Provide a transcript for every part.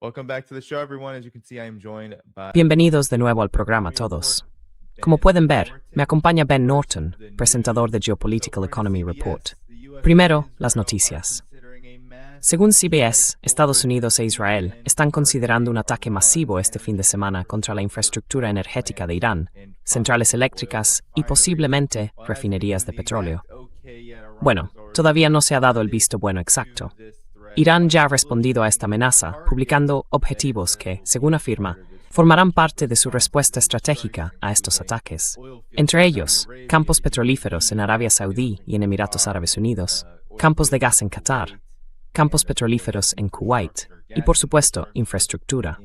Welcome back to the show, everyone. As you can see, I am joined by... Bienvenidos de nuevo al programa todos. Como pueden ver, me acompaña Ben Norton, presentador de Geopolitical Economy Report. Primero, las noticias. Según CBS, Estados Unidos e Israel están considerando un ataque masivo este fin de semana contra la infraestructura energética de Irán, centrales eléctricas y posiblemente refinerías de petróleo. Bueno, todavía no se ha dado el visto bueno exacto. Irán ya ha respondido a esta amenaza, publicando objetivos que, según afirma, formarán parte de su respuesta estratégica a estos ataques. Entre ellos, campos petrolíferos en Arabia Saudí y en Emiratos Árabes Unidos, campos de gas en Qatar, campos petrolíferos en Kuwait y, por supuesto, infraestructura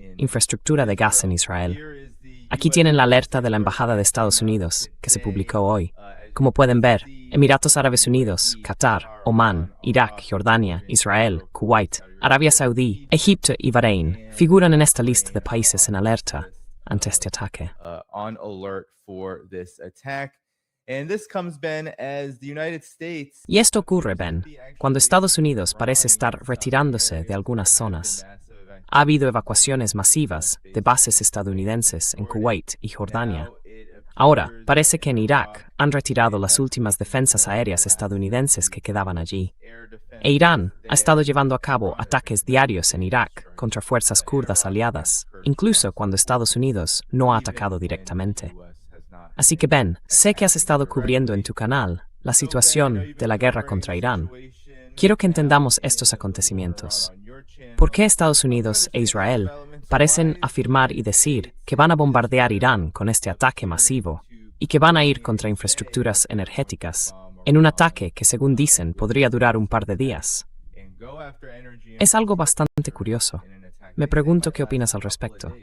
de gas en Israel. Aquí tienen la alerta de la Embajada de Estados Unidos, que se publicó hoy. Como pueden ver, Emiratos Árabes Unidos, Qatar, Omán, Irak, Jordania, Israel, Kuwait, Arabia Saudí, Egipto y Bahrein figuran en esta lista de países en alerta ante este ataque. On alert for this attack. And this comes, Ben, as the United States... Y esto ocurre, Ben, cuando Estados Unidos parece estar retirándose de algunas zonas. Ha habido evacuaciones masivas de bases estadounidenses en Kuwait y Jordania. Ahora, parece que en Irak han retirado las últimas defensas aéreas estadounidenses que quedaban allí. E Irán ha estado llevando a cabo ataques diarios en Irak contra fuerzas kurdas aliadas, incluso cuando Estados Unidos no ha atacado directamente. Así que Ben, sé que has estado cubriendo en tu canal la situación de la guerra contra Irán. Quiero que entendamos estos acontecimientos. ¿Por qué Estados Unidos e Israel parecen afirmar y decir que van a bombardear Irán con este ataque masivo y que van a ir contra infraestructuras energéticas en un ataque que, según dicen, podría durar un par de días? Es algo bastante curioso. Me pregunto qué opinas al respecto.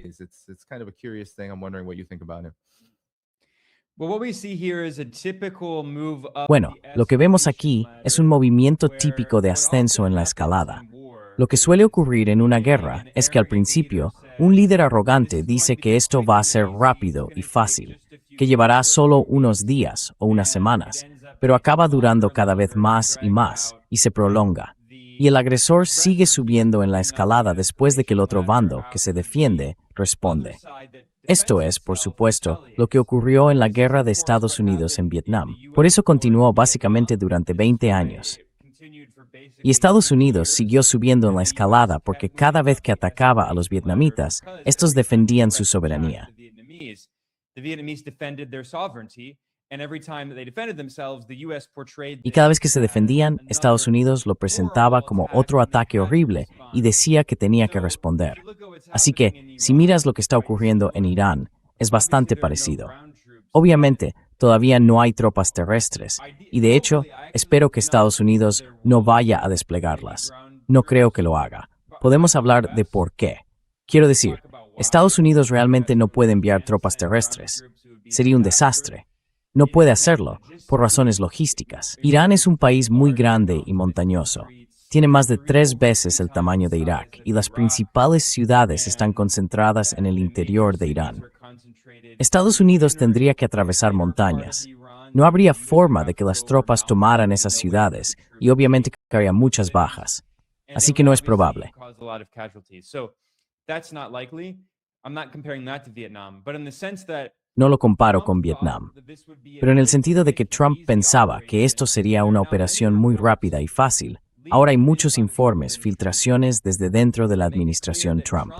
Bueno, lo que vemos aquí es un movimiento típico de ascenso en la escalada. Lo que suele ocurrir en una guerra es que al principio, un líder arrogante dice que esto va a ser rápido y fácil, que llevará solo unos días o unas semanas, pero acaba durando cada vez más y se prolonga. Y el agresor sigue subiendo en la escalada después de que el otro bando, que se defiende, responde. Esto es, por supuesto, lo que ocurrió en la guerra de Estados Unidos en Vietnam. Por eso continuó básicamente durante 20 años. Y Estados Unidos siguió subiendo en la escalada porque cada vez que atacaba a los vietnamitas, estos defendían su soberanía. Y cada vez que se defendían, Estados Unidos lo presentaba como otro ataque horrible y decía que tenía que responder. Así que, si miras lo que está ocurriendo en Irán, es bastante parecido. Obviamente, todavía no hay tropas terrestres, y de hecho, espero que Estados Unidos no vaya a desplegarlas. No creo que lo haga. Podemos hablar de por qué. Quiero decir, Estados Unidos realmente no puede enviar tropas terrestres. Sería un desastre. No puede hacerlo, por razones logísticas. Irán es un país muy grande y montañoso. Tiene más de 3 veces el tamaño de Irak, y las principales ciudades están concentradas en el interior de Irán. Estados Unidos tendría que atravesar montañas. No habría forma de que las tropas tomaran esas ciudades y obviamente habría muchas bajas. Así que no es probable. No lo comparo con Vietnam, pero en el sentido de que Trump pensaba que esto sería una operación muy rápida y fácil, ahora hay muchos informes, filtraciones desde dentro de la administración Trump.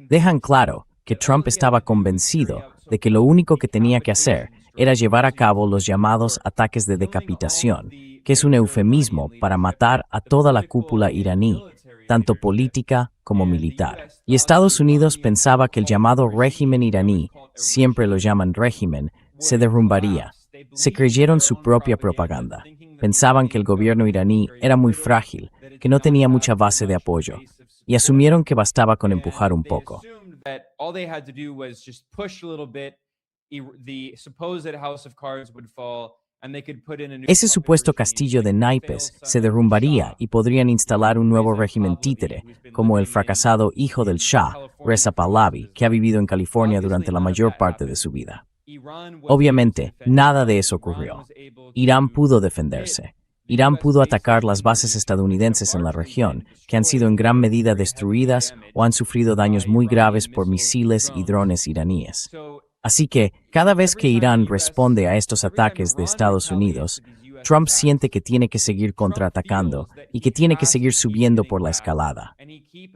Dejan claro que Trump estaba convencido de que lo único que tenía que hacer era llevar a cabo los llamados ataques de decapitación, que es un eufemismo para matar a toda la cúpula iraní, tanto política como militar. Y Estados Unidos pensaba que el llamado régimen iraní, siempre lo llaman régimen, se derrumbaría. Se creyeron su propia propaganda. Pensaban que el gobierno iraní era muy frágil, que no tenía mucha base de apoyo, y asumieron que bastaba con empujar un poco. Ese supuesto castillo de naipes se derrumbaría y podrían instalar un nuevo régimen títere, como el fracasado hijo del Shah, Reza Pahlavi, que ha vivido en California durante la mayor parte de su vida. Obviamente, nada de eso ocurrió. Irán pudo defenderse. Irán pudo atacar las bases estadounidenses en la región, que han sido en gran medida destruidas o han sufrido daños muy graves por misiles y drones iraníes. Así que, cada vez que Irán responde a estos ataques de Estados Unidos, Trump siente que tiene que seguir contraatacando y que tiene que seguir subiendo por la escalada.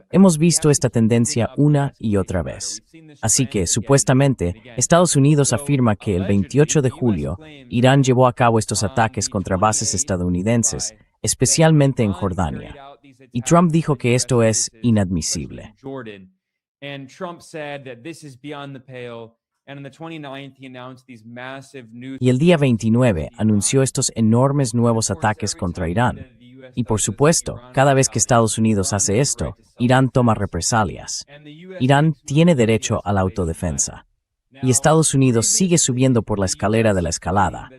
Hemos visto esta tendencia una y otra vez. Así que, supuestamente, Estados Unidos afirma que el 28 de julio, Irán llevó a cabo estos ataques contra bases estadounidenses, especialmente en Jordania. Y Trump dijo que esto es inadmisible. Y el día 29 anunció estos enormes nuevos ataques contra Irán. Y por supuesto, cada vez que Estados Unidos hace esto, Irán toma represalias. Irán tiene derecho a la autodefensa. Y Estados Unidos sigue subiendo por la escalera de la escalada.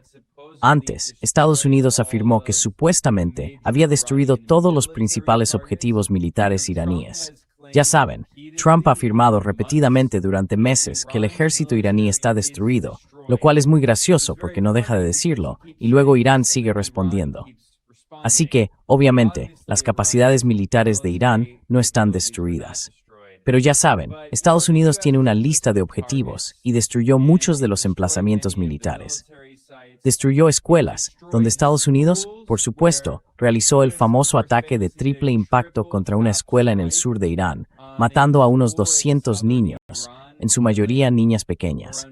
Antes, Estados Unidos afirmó que supuestamente había destruido todos los principales objetivos militares iraníes. Ya saben, Trump ha afirmado repetidamente durante meses que el ejército iraní está destruido, lo cual es muy gracioso porque no deja de decirlo, y luego Irán sigue respondiendo. Así que, obviamente, las capacidades militares de Irán no están destruidas. Pero ya saben, Estados Unidos tiene una lista de objetivos y destruyó muchos de los emplazamientos militares. Destruyó escuelas, donde Estados Unidos, por supuesto, realizó el famoso ataque de triple impacto contra una escuela en el sur de Irán, matando a unos 200 niños, en su mayoría niñas pequeñas.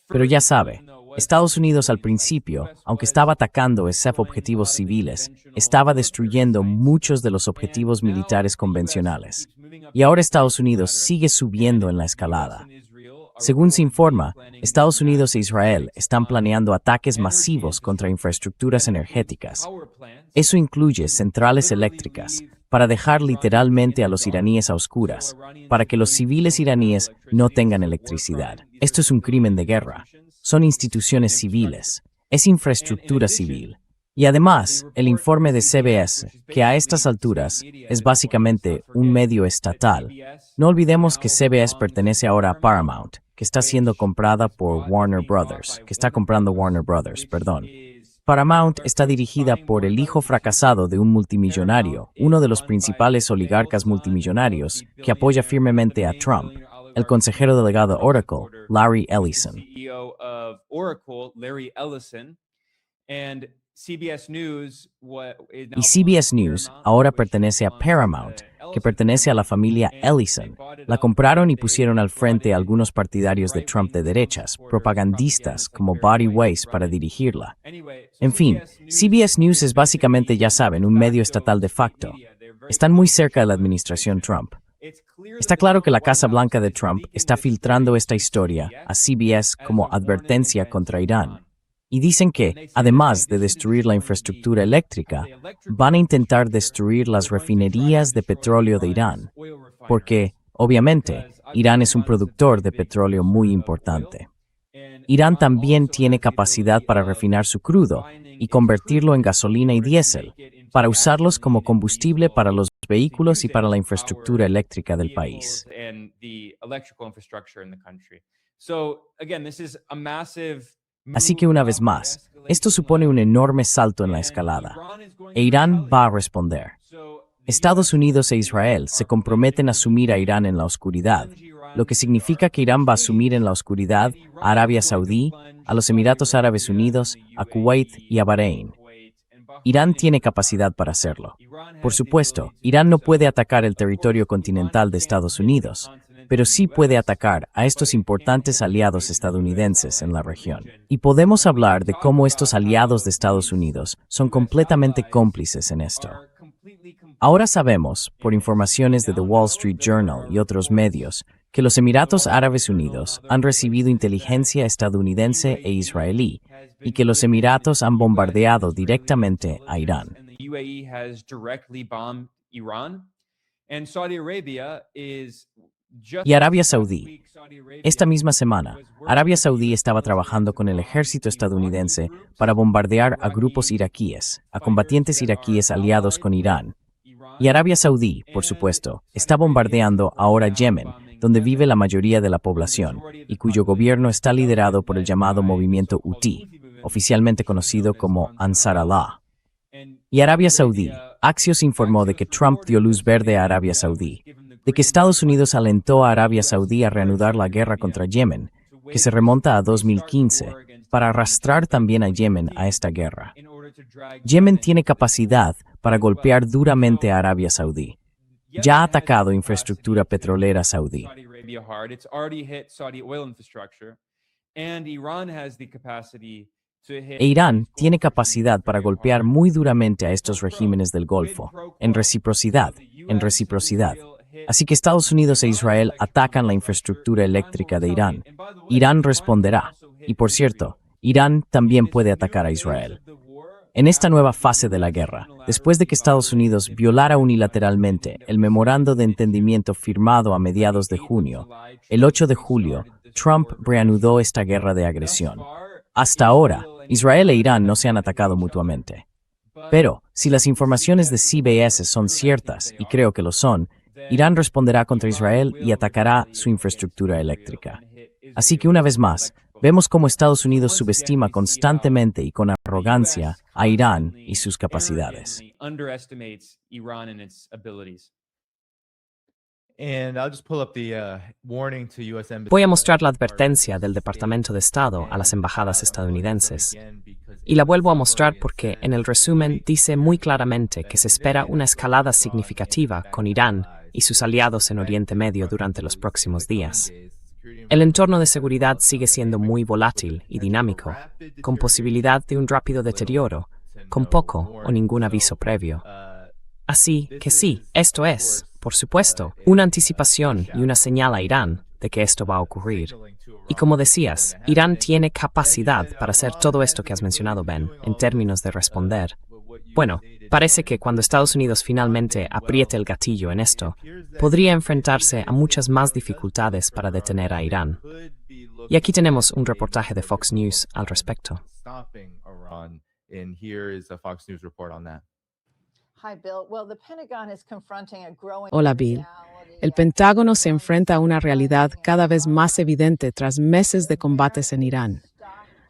Pero ya sabe, Estados Unidos al principio, aunque estaba atacando esos objetivos civiles, estaba destruyendo muchos de los objetivos militares convencionales. Y ahora Estados Unidos sigue subiendo en la escalada. Según se informa, Estados Unidos e Israel están planeando ataques masivos contra infraestructuras energéticas. Eso incluye centrales eléctricas, para dejar literalmente a los iraníes a oscuras, para que los civiles iraníes no tengan electricidad. Esto es un crimen de guerra. Son instituciones civiles. Es infraestructura civil. Y además, el informe de CBS, que a estas alturas es básicamente un medio estatal. No olvidemos que CBS pertenece ahora a Paramount, que está siendo comprada por Warner Brothers, perdón. Paramount está dirigida por el hijo fracasado de un multimillonario, uno de los principales oligarcas multimillonarios, que apoya firmemente a Trump, el consejero delegado de Oracle, Larry Ellison. Y CBS News ahora pertenece a Paramount, que pertenece a la familia Ellison. La compraron y pusieron al frente a algunos partidarios de Trump de derechas, propagandistas como Bobby Weiss para dirigirla. En fin, CBS News es básicamente, ya saben, un medio estatal de facto. Están muy cerca de la administración Trump. Está claro que la Casa Blanca de Trump está filtrando esta historia a CBS como advertencia contra Irán. Y dicen que, además de destruir la infraestructura eléctrica, van a intentar destruir las refinerías de petróleo de Irán, porque, obviamente, Irán es un productor de petróleo muy importante. Irán también tiene capacidad para refinar su crudo y convertirlo en gasolina y diésel, para usarlos como combustible para los vehículos y para la infraestructura eléctrica del país. Así que una vez más, esto supone un enorme salto en la escalada, e Irán va a responder. Estados Unidos e Israel se comprometen a sumir a Irán en la oscuridad, lo que significa que Irán va a sumir en la oscuridad a Arabia Saudí, a los Emiratos Árabes Unidos, a Kuwait y a Bahrein. Irán tiene capacidad para hacerlo. Por supuesto, Irán no puede atacar el territorio continental de Estados Unidos, pero sí puede atacar a estos importantes aliados estadounidenses en la región. Y podemos hablar de cómo estos aliados de Estados Unidos son completamente cómplices en esto. Ahora sabemos, por informaciones de The Wall Street Journal y otros medios, que los Emiratos Árabes Unidos han recibido inteligencia estadounidense e israelí, y que los Emiratos han bombardeado directamente a Irán. Y Arabia Saudí. Esta misma semana, Arabia Saudí estaba trabajando con el ejército estadounidense para bombardear a grupos iraquíes, a combatientes iraquíes aliados con Irán. Y Arabia Saudí, por supuesto, está bombardeando ahora Yemen, donde vive la mayoría de la población y cuyo gobierno está liderado por el llamado movimiento Houthi, oficialmente conocido como Ansar Allah. Y Arabia Saudí. Axios informó de que Trump dio luz verde a Arabia Saudí, de que Estados Unidos alentó a Arabia Saudí a reanudar la guerra contra Yemen, que se remonta a 2015, para arrastrar también a Yemen a esta guerra. Yemen tiene capacidad para golpear duramente a Arabia Saudí. Ya ha atacado infraestructura petrolera saudí. E Irán tiene capacidad para golpear muy duramente a estos regímenes del Golfo, en reciprocidad. Así que Estados Unidos e Israel atacan la infraestructura eléctrica de Irán. Irán responderá. Y por cierto, Irán también puede atacar a Israel. En esta nueva fase de la guerra, después de que Estados Unidos violara unilateralmente el memorando de entendimiento firmado a mediados de junio, el 8 de julio, Trump reanudó esta guerra de agresión. Hasta ahora, Israel e Irán no se han atacado mutuamente. Pero, si las informaciones de CBS son ciertas, y creo que lo son, Irán responderá contra Israel y atacará su infraestructura eléctrica. Así que una vez más, vemos cómo Estados Unidos subestima constantemente y con arrogancia a Irán y sus capacidades. Voy a mostrar la advertencia del Departamento de Estado a las embajadas estadounidenses. Y la vuelvo a mostrar porque en el resumen dice muy claramente que se espera una escalada significativa con Irán y sus aliados en Oriente Medio durante los próximos días. El entorno de seguridad sigue siendo muy volátil y dinámico, con posibilidad de un rápido deterioro, con poco o ningún aviso previo. Así que sí, esto es, por supuesto, una anticipación y una señal a Irán de que esto va a ocurrir. Y como decías, Irán tiene capacidad para hacer todo esto que has mencionado, Ben, en términos de responder. Bueno, parece que cuando Estados Unidos finalmente apriete el gatillo en esto, podría enfrentarse a muchas más dificultades para detener a Irán. Y aquí tenemos un reportaje de Fox News al respecto. Hola, Bill. El Pentágono se enfrenta a una realidad cada vez más evidente tras meses de combates en Irán.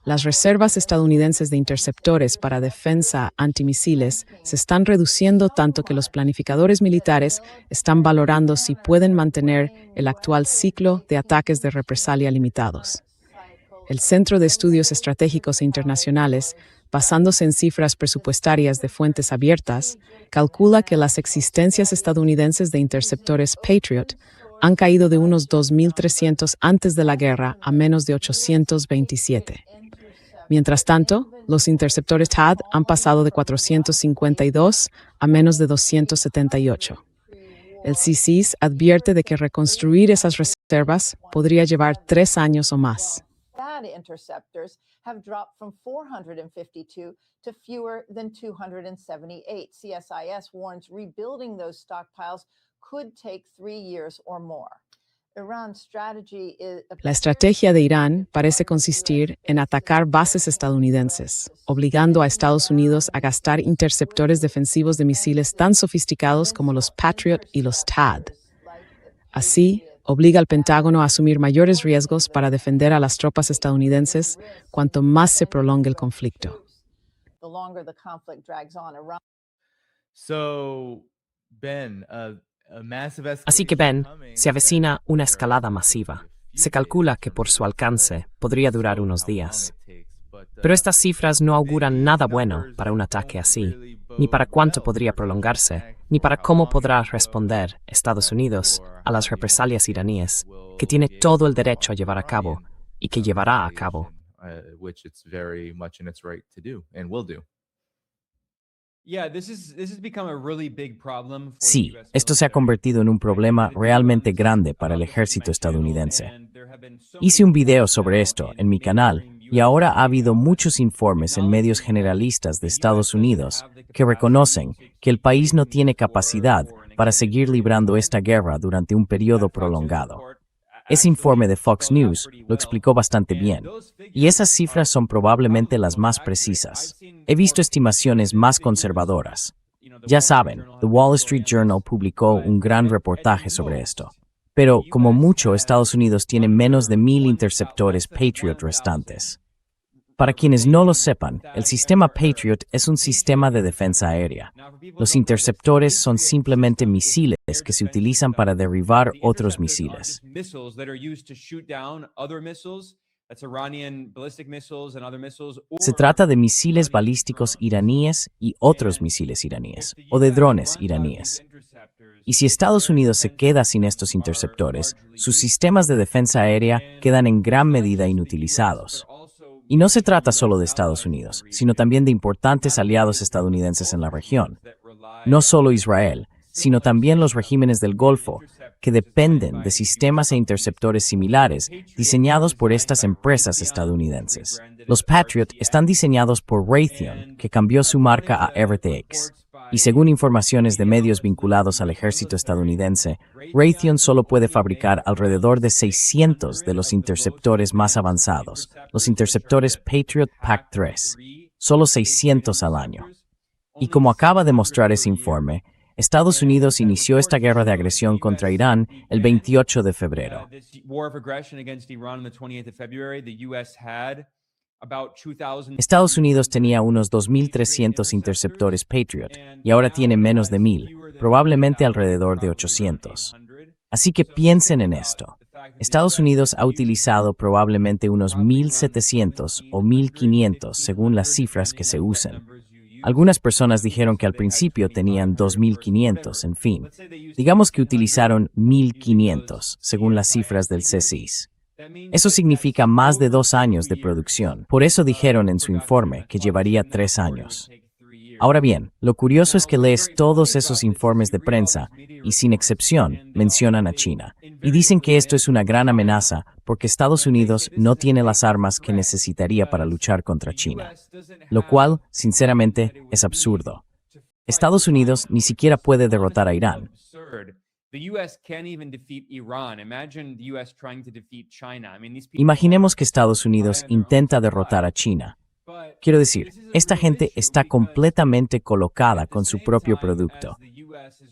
Las reservas estadounidenses de interceptores para defensa antimisiles se están reduciendo tanto que los planificadores militares están valorando si pueden mantener el actual ciclo de ataques de represalia limitados. El Centro de Estudios Estratégicos e Internacionales, basándose en cifras presupuestarias de fuentes abiertas, calcula que las existencias estadounidenses de interceptores Patriot han caído de unos 2.300 antes de la guerra a menos de 827. Mientras tanto, los interceptores THAAD han pasado de 452 a menos de 278. El CSIS advierte de que reconstruir esas reservas podría llevar 3 años o más. Interceptors have dropped from 452 to fewer than 278. CSIS warns rebuilding those stockpiles could take 3 years or more. La estrategia de Irán parece consistir en atacar bases estadounidenses, obligando a Estados Unidos a gastar interceptores defensivos de misiles tan sofisticados como los Patriot y los THAAD. Así, obliga al Pentágono a asumir mayores riesgos para defender a las tropas estadounidenses cuanto más se prolongue el conflicto. Así que, Ben, se avecina una escalada masiva. Se calcula que por su alcance podría durar unos días. Pero estas cifras no auguran nada bueno para un ataque así, ni para cuánto podría prolongarse, ni para cómo podrá responder Estados Unidos a las represalias iraníes, que tiene todo el derecho a llevar a cabo y que llevará a cabo. Sí, esto se ha convertido en un problema realmente grande para el ejército estadounidense. Hice un video sobre esto en mi canal y ahora ha habido muchos informes en medios generalistas de Estados Unidos que reconocen que el país no tiene capacidad para seguir librando esta guerra durante un periodo prolongado. Ese informe de Fox News lo explicó bastante bien, y esas cifras son probablemente las más precisas. He visto estimaciones más conservadoras. Ya saben, The Wall Street Journal publicó un gran reportaje sobre esto. pero como mucho Estados Unidos tiene menos de 1,000 interceptores Patriot restantes. Para quienes no lo sepan, el sistema Patriot es un sistema de defensa aérea. Los interceptores son simplemente misiles que se utilizan para derribar otros misiles. Se trata de misiles balísticos iraníes y otros misiles iraníes, o de drones iraníes. Y si Estados Unidos se queda sin estos interceptores, sus sistemas de defensa aérea quedan en gran medida inutilizados. Y no se trata solo de Estados Unidos, sino también de importantes aliados estadounidenses en la región. No solo Israel, sino también los regímenes del Golfo, que dependen de sistemas e interceptores similares diseñados por estas empresas estadounidenses. Los Patriot están diseñados por Raytheon, que cambió su marca a RTX. Y según informaciones de medios vinculados al ejército estadounidense, Raytheon solo puede fabricar alrededor de 600 de los interceptores más avanzados, los interceptores Patriot PAC-3, solo 600 al año. Y como acaba de mostrar ese informe, Estados Unidos inició esta guerra de agresión contra Irán el 28 de febrero. Estados Unidos tenía unos 2,300 interceptores Patriot y ahora tiene menos de 1,000, probablemente alrededor de 800. Así que piensen en esto. Estados Unidos ha utilizado probablemente unos 1,700 o 1,500 según las cifras que se usen. Algunas personas dijeron que al principio tenían 2,500, en fin. Digamos que utilizaron 1,500 según las cifras del CSIS. Eso significa más de 2 años de producción. Por eso dijeron en su informe que llevaría 3 años. Ahora bien, lo curioso es que lees todos esos informes de prensa y, sin excepción, mencionan a China. Y dicen que esto es una gran amenaza porque Estados Unidos no tiene las armas que necesitaría para luchar contra China. Lo cual, sinceramente, es absurdo. Estados Unidos ni siquiera puede derrotar a Irán. Imaginemos que Estados Unidos intenta derrotar a China. Quiero decir, esta gente está completamente colocada con su propio producto.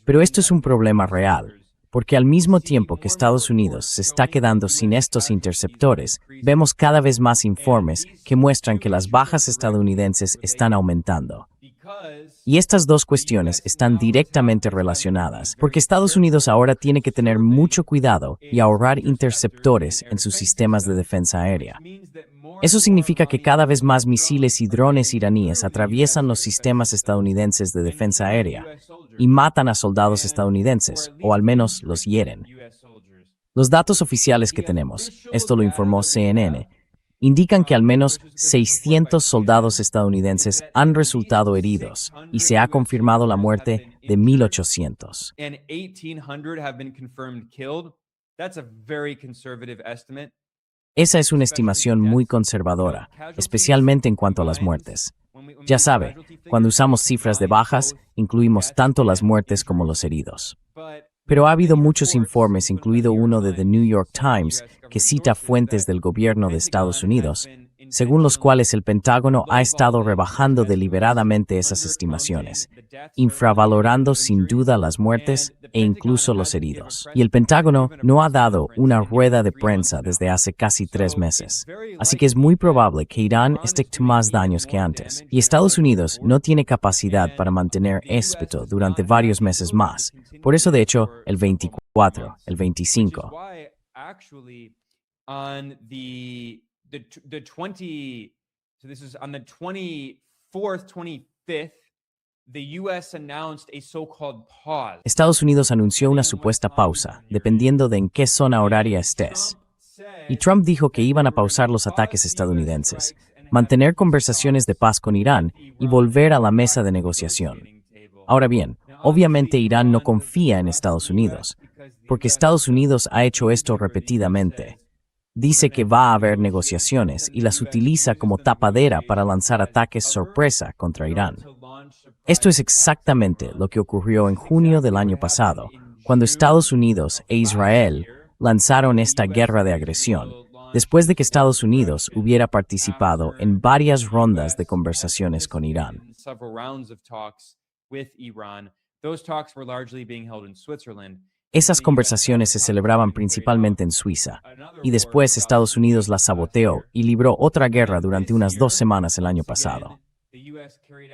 Pero esto es un problema real, porque al mismo tiempo que Estados Unidos se está quedando sin estos interceptores, vemos cada vez más informes que muestran que las bajas estadounidenses están aumentando. Y estas dos cuestiones están directamente relacionadas, porque Estados Unidos ahora tiene que tener mucho cuidado y ahorrar interceptores en sus sistemas de defensa aérea. Eso significa que cada vez más misiles y drones iraníes atraviesan los sistemas estadounidenses de defensa aérea y matan a soldados estadounidenses, o al menos los hieren. Los datos oficiales que tenemos, esto lo informó CNN, indican que al menos 600 soldados estadounidenses han resultado heridos y se ha confirmado la muerte de 1,800. Esa es una estimación muy conservadora, especialmente en cuanto a las muertes. Ya sabe, cuando usamos cifras de bajas, incluimos tanto las muertes como los heridos. Pero ha habido muchos informes, incluido uno de The New York Times, que cita fuentes del gobierno de Estados Unidos, según los cuales el Pentágono ha estado rebajando deliberadamente esas estimaciones, infravalorando sin duda las muertes e incluso los heridos. Y el Pentágono no ha dado una rueda de prensa desde hace casi 3 meses. Así que es muy probable que Irán esté con más daños que antes. Y Estados Unidos no tiene capacidad para mantener esto durante varios meses más. Por eso, de hecho, el 24, el 25. On the 24th, 25th, the US announced a so-called pause. Estados Unidos anunció una supuesta pausa, dependiendo de en qué zona horaria estés. Y Trump dijo que iban a pausar los ataques estadounidenses, mantener conversaciones de paz con Irán y volver a la mesa de negociación. Ahora bien, obviamente Irán no confía en Estados Unidos, porque Estados Unidos ha hecho esto repetidamente. Dice que va a haber negociaciones y las utiliza como tapadera para lanzar ataques sorpresa contra Irán. Esto es exactamente lo que ocurrió en junio del año pasado, cuando Estados Unidos e Israel lanzaron esta guerra de agresión, después de que Estados Unidos hubiera participado en varias rondas de conversaciones con Irán. Esas conversaciones se celebraban principalmente en Suiza, y después Estados Unidos las saboteó y libró otra guerra durante unas 2 semanas el año pasado.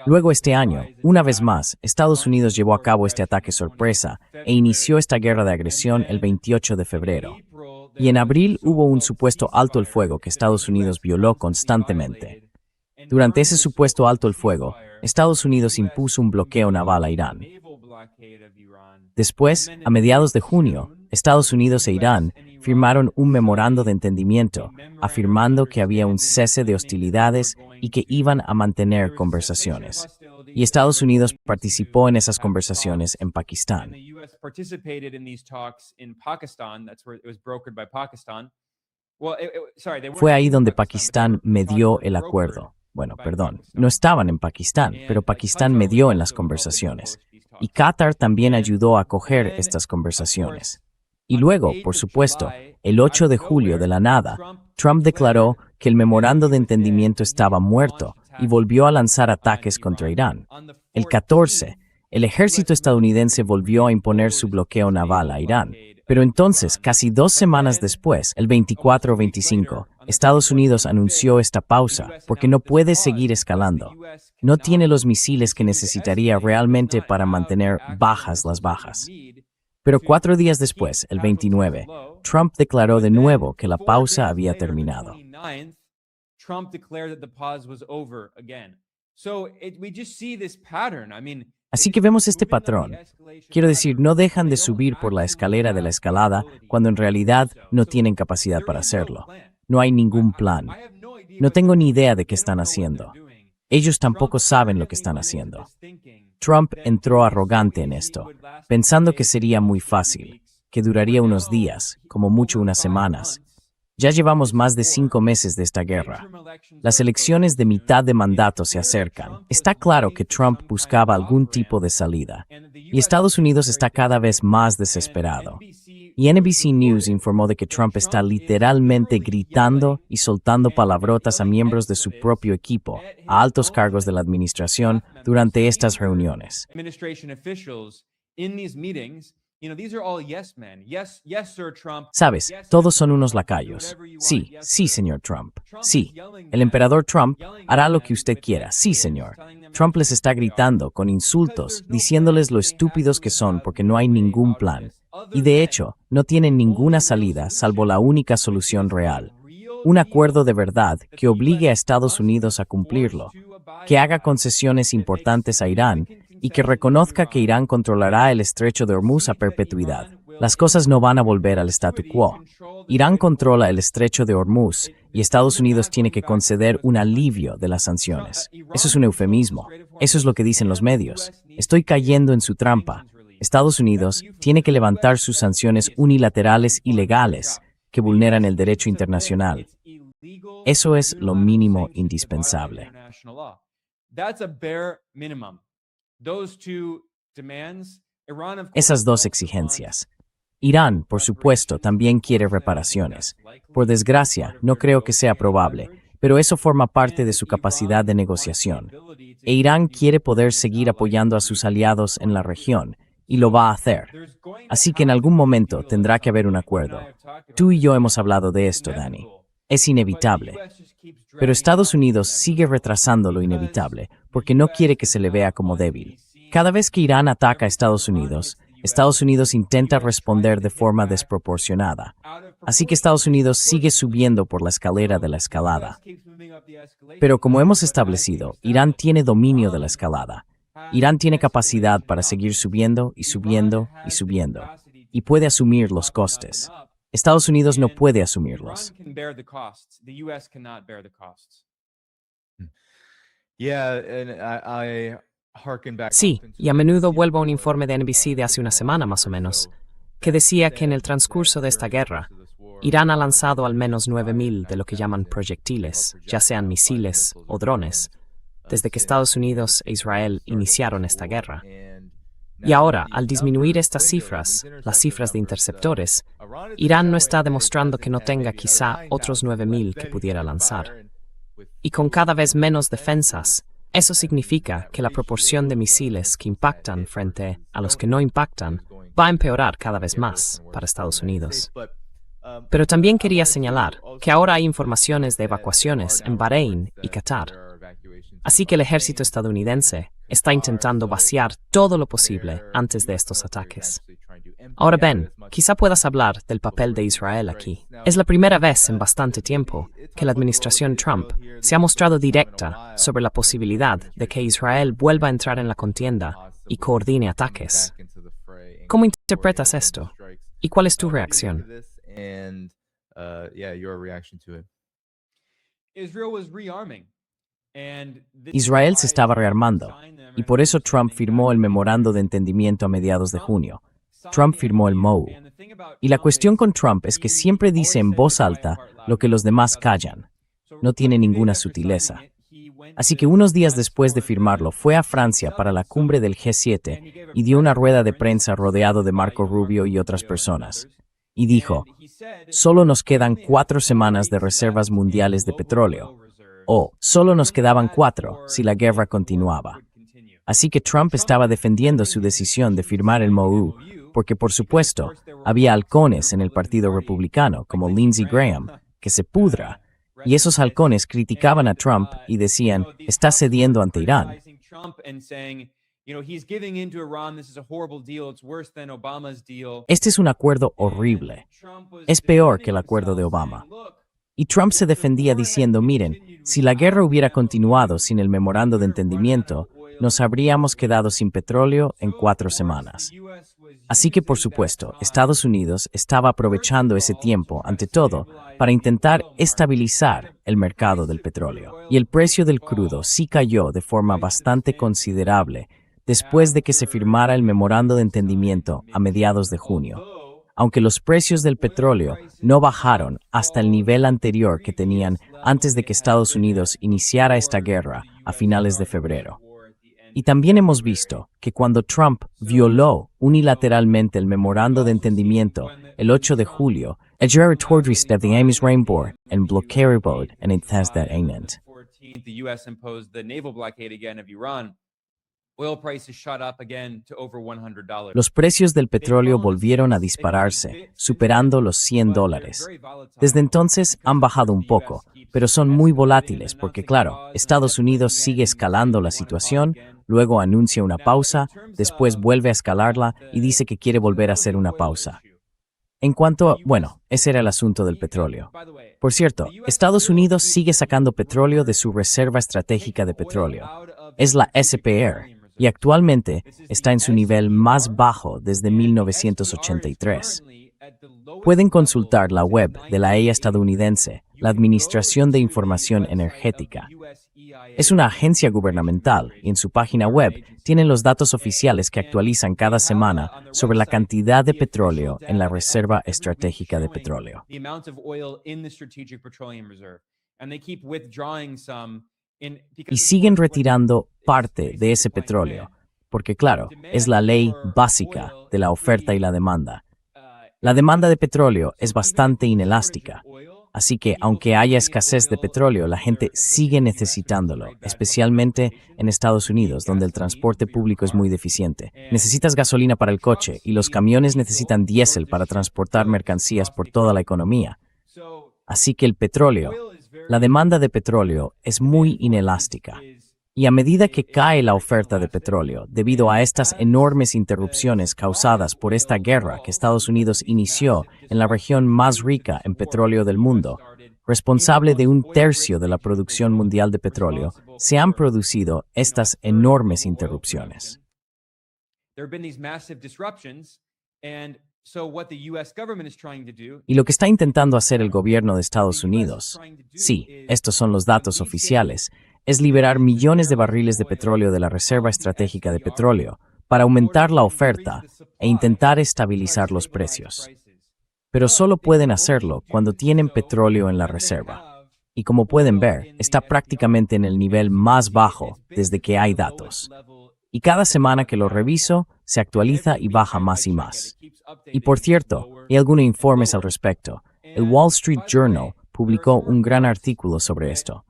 Luego este año, una vez más, Estados Unidos llevó a cabo este ataque sorpresa e inició esta guerra de agresión el 28 de febrero. Y en abril hubo un supuesto alto el fuego que Estados Unidos violó constantemente. Durante ese supuesto alto el fuego, Estados Unidos impuso un bloqueo naval a Irán. Después, a mediados de junio, Estados Unidos e Irán firmaron un memorando de entendimiento, afirmando que había un cese de hostilidades y que iban a mantener conversaciones. Y Estados Unidos participó en esas conversaciones en Pakistán. Fue ahí donde Pakistán medió el acuerdo. Bueno, perdón, no estaban en Pakistán, pero Pakistán medió en las conversaciones. Y Qatar también ayudó a acoger estas conversaciones. Y luego, por supuesto, el 8 de julio de la nada, Trump declaró que el memorando de entendimiento estaba muerto y volvió a lanzar ataques contra Irán. El 14, el ejército estadounidense volvió a imponer su bloqueo naval a Irán. Pero entonces, casi 2 semanas después, el 24 o 25, Estados Unidos anunció esta pausa porque no puede seguir escalando. No tiene los misiles que necesitaría realmente para mantener bajas las bajas. Pero 4 días después, el 29, Trump declaró de nuevo que la pausa había terminado. Así que vemos este patrón. Quiero decir, no dejan de subir por la escalera de la escalada cuando en realidad no tienen capacidad para hacerlo. No hay ningún plan. No tengo ni idea de qué están haciendo. Ellos tampoco saben lo que están haciendo. Trump entró arrogante en esto, pensando que sería muy fácil, que duraría unos días, como mucho unas semanas. Ya llevamos más de 5 meses de esta guerra. Las elecciones de mitad de mandato se acercan. Está claro que Trump buscaba algún tipo de salida, y Estados Unidos está cada vez más desesperado. Y NBC News informó de que Trump está literalmente gritando y soltando palabrotas a miembros de su propio equipo, a altos cargos de la administración, durante estas reuniones. Sabes, todos son unos lacayos. Sí, sí, señor Trump. Sí, el emperador Trump hará lo que usted quiera. Sí, señor. Trump les está gritando con insultos, diciéndoles lo estúpidos que son porque no hay ningún plan. Y de hecho, no tienen ninguna salida salvo la única solución real. Un acuerdo de verdad que obligue a Estados Unidos a cumplirlo, que haga concesiones importantes a Irán y que reconozca que Irán controlará el estrecho de Hormuz a perpetuidad. Las cosas no van a volver al statu quo. Irán controla el estrecho de Hormuz y Estados Unidos tiene que conceder un alivio de las sanciones. Eso es un eufemismo. Eso es lo que dicen los medios. Estoy cayendo en su trampa. Estados Unidos tiene que levantar sus sanciones unilaterales y legales que vulneran el derecho internacional. Eso es lo mínimo indispensable. Esas dos exigencias. Irán, por supuesto, también quiere reparaciones. Por desgracia, no creo que sea probable, pero eso forma parte de su capacidad de negociación. E Irán quiere poder seguir apoyando a sus aliados en la región, y lo va a hacer. Así que en algún momento tendrá que haber un acuerdo. Tú y yo hemos hablado de esto, Danny. Es inevitable. Pero Estados Unidos sigue retrasando lo inevitable porque no quiere que se le vea como débil. Cada vez que Irán ataca a Estados Unidos intenta responder de forma desproporcionada. Así que Estados Unidos sigue subiendo por la escalera de la escalada. Pero como hemos establecido, Irán tiene dominio de la escalada. Irán tiene capacidad para seguir subiendo y subiendo y subiendo, y puede asumir los costes. Estados Unidos no puede asumirlos. Sí, y a menudo vuelvo a un informe de NBC de hace una semana más o menos, que decía que en el transcurso de esta guerra, Irán ha lanzado al menos 9.000 de lo que llaman proyectiles, ya sean misiles o drones, desde que Estados Unidos e Israel iniciaron esta guerra. Y ahora, al disminuir estas cifras, las cifras de interceptores, Irán no está demostrando que no tenga quizá otros 9.000 que pudiera lanzar. Y con cada vez menos defensas, eso significa que la proporción de misiles que impactan frente a los que no impactan va a empeorar cada vez más para Estados Unidos. Pero también quería señalar que ahora hay informaciones de evacuaciones en Bahrein y Qatar. Así que el ejército estadounidense está intentando vaciar todo lo posible antes de estos ataques. Ahora Ben, quizá puedas hablar del papel de Israel aquí. Es la primera vez en bastante tiempo que la administración Trump se ha mostrado directa sobre la posibilidad de que Israel vuelva a entrar en la contienda y coordine ataques. ¿Cómo interpretas esto? ¿Y cuál es tu reacción? Israel se estaba rearmando, y por eso Trump firmó el memorando de entendimiento a mediados de junio. Trump firmó el MOU. Y la cuestión con Trump es que siempre dice en voz alta lo que los demás callan. No tiene ninguna sutileza. Así que unos días después de firmarlo, fue a Francia para la cumbre del G7 y dio una rueda de prensa rodeado de Marco Rubio y otras personas. Y dijo, solo nos quedan 4 semanas de reservas mundiales de petróleo. O, solo nos quedaban 4 si la guerra continuaba. Así que Trump estaba defendiendo su decisión de firmar el MOU, porque por supuesto, había halcones en el Partido Republicano, como Lindsey Graham, que se pudra, y esos halcones criticaban a Trump y decían, está cediendo ante Irán. Este es un acuerdo horrible. Es peor que el acuerdo de Obama. Y Trump se defendía diciendo, miren, si la guerra hubiera continuado sin el memorando de entendimiento, nos habríamos quedado sin petróleo en 4 semanas. Así que, por supuesto, Estados Unidos estaba aprovechando ese tiempo, ante todo, para intentar estabilizar el mercado del petróleo. Y el precio del crudo sí cayó de forma bastante considerable después de que se firmara el memorando de entendimiento a mediados de junio, aunque los precios del petróleo no bajaron hasta el nivel anterior que tenían antes de que Estados Unidos iniciara esta guerra a finales de febrero. Y también hemos visto que cuando Trump violó unilateralmente el memorando de entendimiento el 8 de julio, el territoriet de Ames Rainbow en bloquearbod en Ethesda Einend. Los precios del petróleo volvieron a dispararse, superando los $100. Desde entonces han bajado un poco, pero son muy volátiles porque, claro, Estados Unidos sigue escalando la situación, luego anuncia una pausa, después vuelve a escalarla y dice que quiere volver a hacer una pausa. En cuanto a, ese era el asunto del petróleo. Por cierto, Estados Unidos sigue sacando petróleo de su Reserva Estratégica de Petróleo. Es la SPR. Y actualmente está en su nivel más bajo desde 1983. Pueden consultar la web de la EIA estadounidense, la Administración de Información Energética. Es una agencia gubernamental y en su página web tienen los datos oficiales que actualizan cada semana sobre la cantidad de petróleo en la Reserva Estratégica de Petróleo. Y siguen retirando parte de ese petróleo, porque claro, es la ley básica de la oferta y la demanda. La demanda de petróleo es bastante inelástica, así que aunque haya escasez de petróleo, la gente sigue necesitándolo, especialmente en Estados Unidos, donde el transporte público es muy deficiente. Necesitas gasolina para el coche y los camiones necesitan diésel para transportar mercancías por toda la economía. Así que el petróleo, la demanda de petróleo es muy inelástica. Y a medida que cae la oferta de petróleo, debido a estas enormes interrupciones causadas por esta guerra que Estados Unidos inició en la región más rica en petróleo del mundo, responsable de 1/3 de la producción mundial de petróleo, se han producido estas enormes interrupciones. Y lo que está intentando hacer el gobierno de Estados Unidos, sí, estos son los datos oficiales, es liberar millones de barriles de petróleo de la Reserva Estratégica de Petróleo para aumentar la oferta e intentar estabilizar los precios. Pero solo pueden hacerlo cuando tienen petróleo en la reserva. Y como pueden ver, está prácticamente en el nivel más bajo desde que hay datos. Y cada semana que lo reviso, se actualiza y baja más y más. Y por cierto, hay algunos informes al respecto. El Wall Street Journal publicó un gran artículo sobre esto.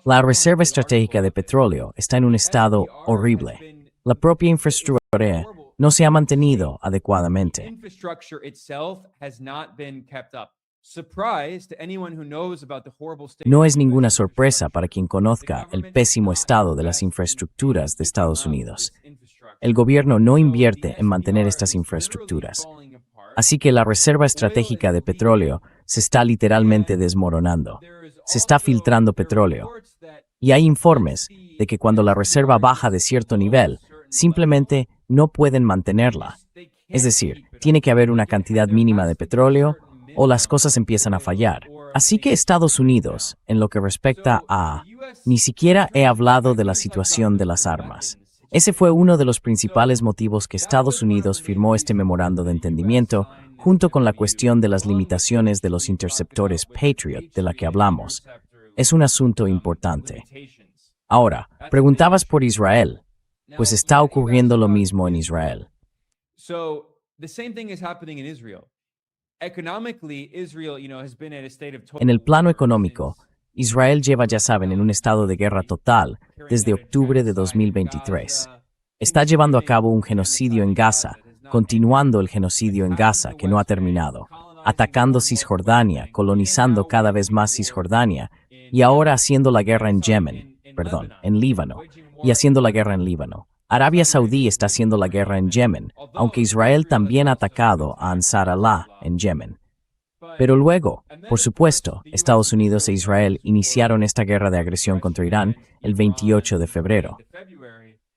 La Reserva Estratégica de Petróleo está en un estado horrible. La propia infraestructura no se ha mantenido adecuadamente. Infrastructure itself has not been kept up. Surprise to anyone who knows about the horrible state. No es ninguna sorpresa para quien conozca el pésimo estado de las infraestructuras de Estados Unidos. El gobierno no invierte en mantener estas infraestructuras. Así que la reserva estratégica de petróleo se está literalmente desmoronando. Se está filtrando petróleo. Y hay informes de que cuando la reserva baja de cierto nivel, simplemente no pueden mantenerla. Es decir, tiene que haber una cantidad mínima de petróleo o las cosas empiezan a fallar. Así que Estados Unidos, en lo que respecta a... Ni siquiera he hablado de la situación de las armas. Ese fue uno de los principales motivos que Estados Unidos firmó este memorando de entendimiento, junto con la cuestión de las limitaciones de los interceptores Patriot de la que hablamos. Es un asunto importante. Ahora, preguntabas por Israel. Pues está ocurriendo lo mismo en Israel. So, the same thing is happening in Israel. Economically, Israel, has been at a state of total En el plano económico, Israel lleva, ya saben, en un estado de guerra total desde octubre de 2023. Está llevando a cabo un genocidio en Gaza, continuando el genocidio en Gaza que no ha terminado, atacando Cisjordania, colonizando cada vez más Cisjordania y ahora haciendo la guerra en Líbano, y haciendo la guerra en Líbano. Arabia Saudí está haciendo la guerra en Yemen, aunque Israel también ha atacado a Ansar Allah en Yemen. Pero luego, por supuesto, Estados Unidos e Israel iniciaron esta guerra de agresión contra Irán el 28 de febrero.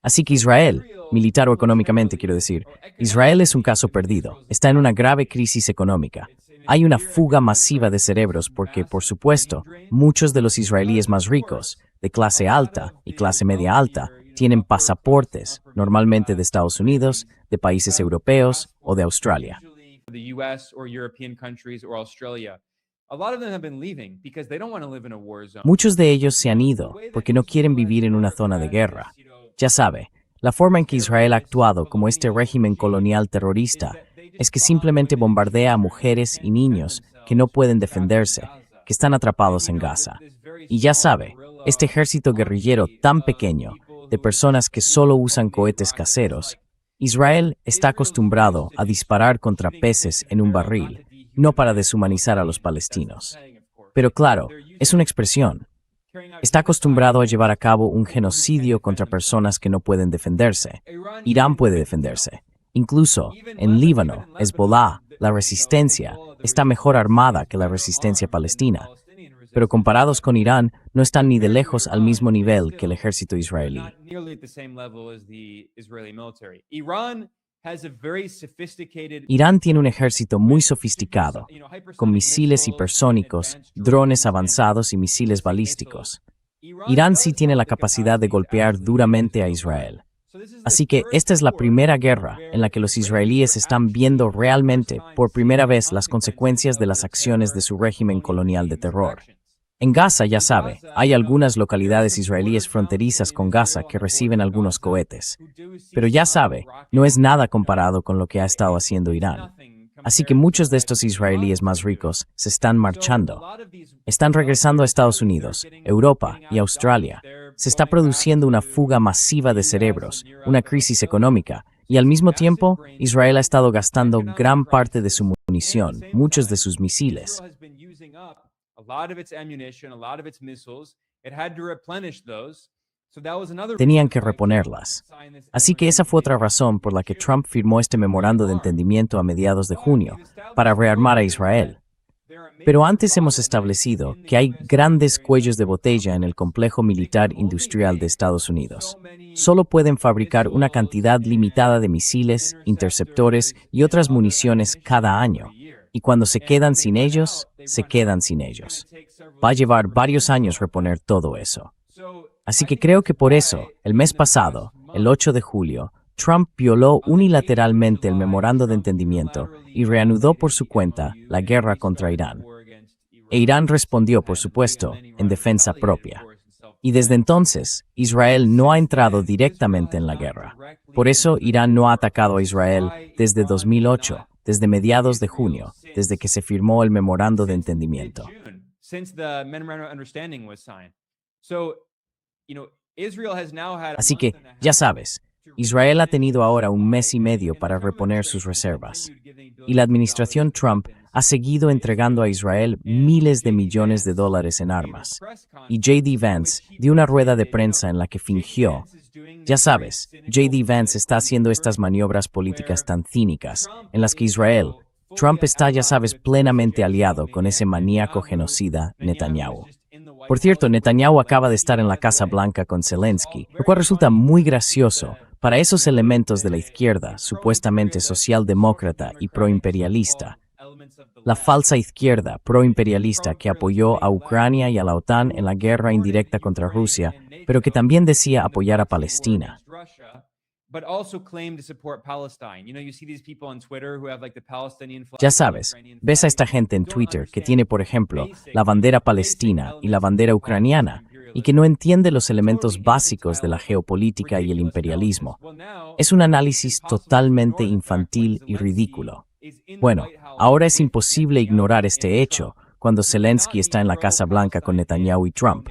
Así que Israel, militar o económicamente quiero decir, Israel es un caso perdido, está en una grave crisis económica. Hay una fuga masiva de cerebros porque, por supuesto, muchos de los israelíes más ricos, de clase alta y clase media alta, tienen pasaportes, normalmente de Estados Unidos, de países europeos o de Australia. the US or European countries or Australia. A lot of them have been leaving because they don't want to live in a war zone. Muchos de ellos se han ido porque no quieren vivir en una zona de guerra. Ya sabe, la forma en que Israel ha actuado como este régimen colonial terrorista es que simplemente bombardea a mujeres y niños que no pueden defenderse, que están atrapados en Gaza. Y ya sabe, este ejército guerrillero tan pequeño, de personas que solo usan cohetes caseros, Israel está acostumbrado a disparar contra peces en un barril, no para deshumanizar a los palestinos. Pero claro, es una expresión. Está acostumbrado a llevar a cabo un genocidio contra personas que no pueden defenderse. Irán puede defenderse. Incluso, en Líbano, Hezbollah, la resistencia, está mejor armada que la resistencia palestina. Pero comparados con Irán, no están ni de lejos al mismo nivel que el ejército israelí. Irán tiene un ejército muy sofisticado, con misiles hipersónicos, drones avanzados y misiles balísticos. Irán sí tiene la capacidad de golpear duramente a Israel. Así que esta es la primera guerra en la que los israelíes están viendo realmente por primera vez las consecuencias de las acciones de su régimen colonial de terror. En Gaza, ya sabe, hay algunas localidades israelíes fronterizas con Gaza que reciben algunos cohetes. Pero ya sabe, no es nada comparado con lo que ha estado haciendo Irán. Así que muchos de estos israelíes más ricos se están marchando. Están regresando a Estados Unidos, Europa y Australia. Se está produciendo una fuga masiva de cerebros, una crisis económica, y al mismo tiempo, Israel ha estado gastando gran parte de su munición, muchos de sus misiles. Tenían que reponerlas. Así que esa fue otra razón por la que Trump firmó este memorando de entendimiento a mediados de junio, para rearmar a Israel. Pero antes hemos establecido que hay grandes cuellos de botella en el complejo militar industrial de Estados Unidos. Solo pueden fabricar una cantidad limitada de misiles, interceptores y otras municiones cada año. Y cuando se quedan sin ellos, se quedan sin ellos. Va a llevar varios años reponer todo eso. Así que creo que por eso, el mes pasado, el 8 de julio, Trump violó unilateralmente el memorando de entendimiento y reanudó por su cuenta la guerra contra Irán. E Irán respondió, por supuesto, en defensa propia. Y desde entonces, Israel no ha entrado directamente en la guerra. Por eso, Irán no ha atacado a Israel desde 2008, desde mediados de junio, desde que se firmó el memorando de entendimiento. Así que, ya sabes, Israel ha tenido ahora un mes y medio para reponer sus reservas. Y la administración Trump ha seguido entregando a Israel miles de millones de dólares en armas. Y J.D. Vance dio una rueda de prensa en la que fingió. Ya sabes, J.D. Vance está haciendo estas maniobras políticas tan cínicas, en las que Israel, Trump está, ya sabes, plenamente aliado con ese maníaco genocida Netanyahu. Por cierto, Netanyahu acaba de estar en la Casa Blanca con Zelensky, lo cual resulta muy gracioso para esos elementos de la izquierda, supuestamente socialdemócrata y proimperialista. La falsa izquierda proimperialista que apoyó a Ucrania y a la OTAN en la guerra indirecta contra Rusia, pero que también decía apoyar a Palestina. Ya sabes, ves a esta gente en Twitter que tiene, por ejemplo, la bandera palestina y la bandera ucraniana, y que no entiende los elementos básicos de la geopolítica y el imperialismo. Es un análisis totalmente infantil y ridículo. Bueno, ahora es imposible ignorar este hecho cuando Zelensky está en la Casa Blanca con Netanyahu y Trump.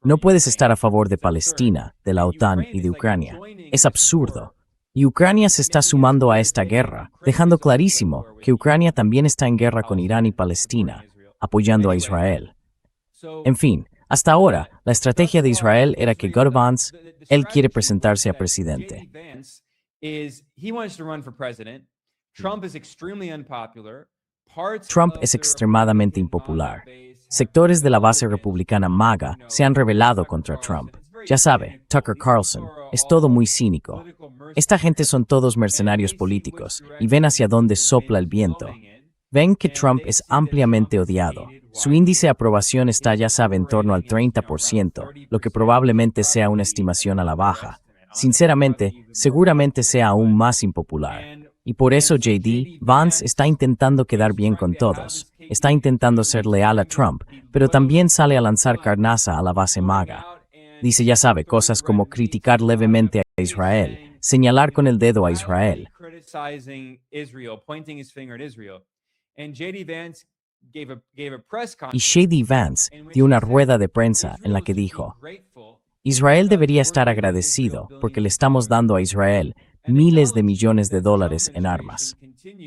No puedes estar a favor de Palestina, de la OTAN y de Ucrania. Es absurdo. Y Ucrania se está sumando a esta guerra, dejando clarísimo que Ucrania también está en guerra con Irán y Palestina, apoyando a Israel. En fin, hasta ahora, la estrategia de Israel era que Vance, él quiere presentarse a presidente. Trump es extremadamente impopular. Sectores de la base republicana MAGA se han rebelado contra Trump. Ya sabe, Tucker Carlson, es todo muy cínico. Esta gente son todos mercenarios políticos y ven hacia dónde sopla el viento. Ven que Trump es ampliamente odiado. Su índice de aprobación está, ya sabe, en torno al 30%, lo que probablemente sea una estimación a la baja. Sinceramente, seguramente sea aún más impopular. Y por eso J.D. Vance está intentando quedar bien con todos. Está intentando ser leal a Trump, pero también sale a lanzar carnaza a la base MAGA. Dice, ya sabe, cosas como criticar levemente a Israel, señalar con el dedo a Israel. Y J.D. Vance dio una rueda de prensa en la que dijo, Israel debería estar agradecido porque le estamos dando a Israel miles de millones de dólares en armas.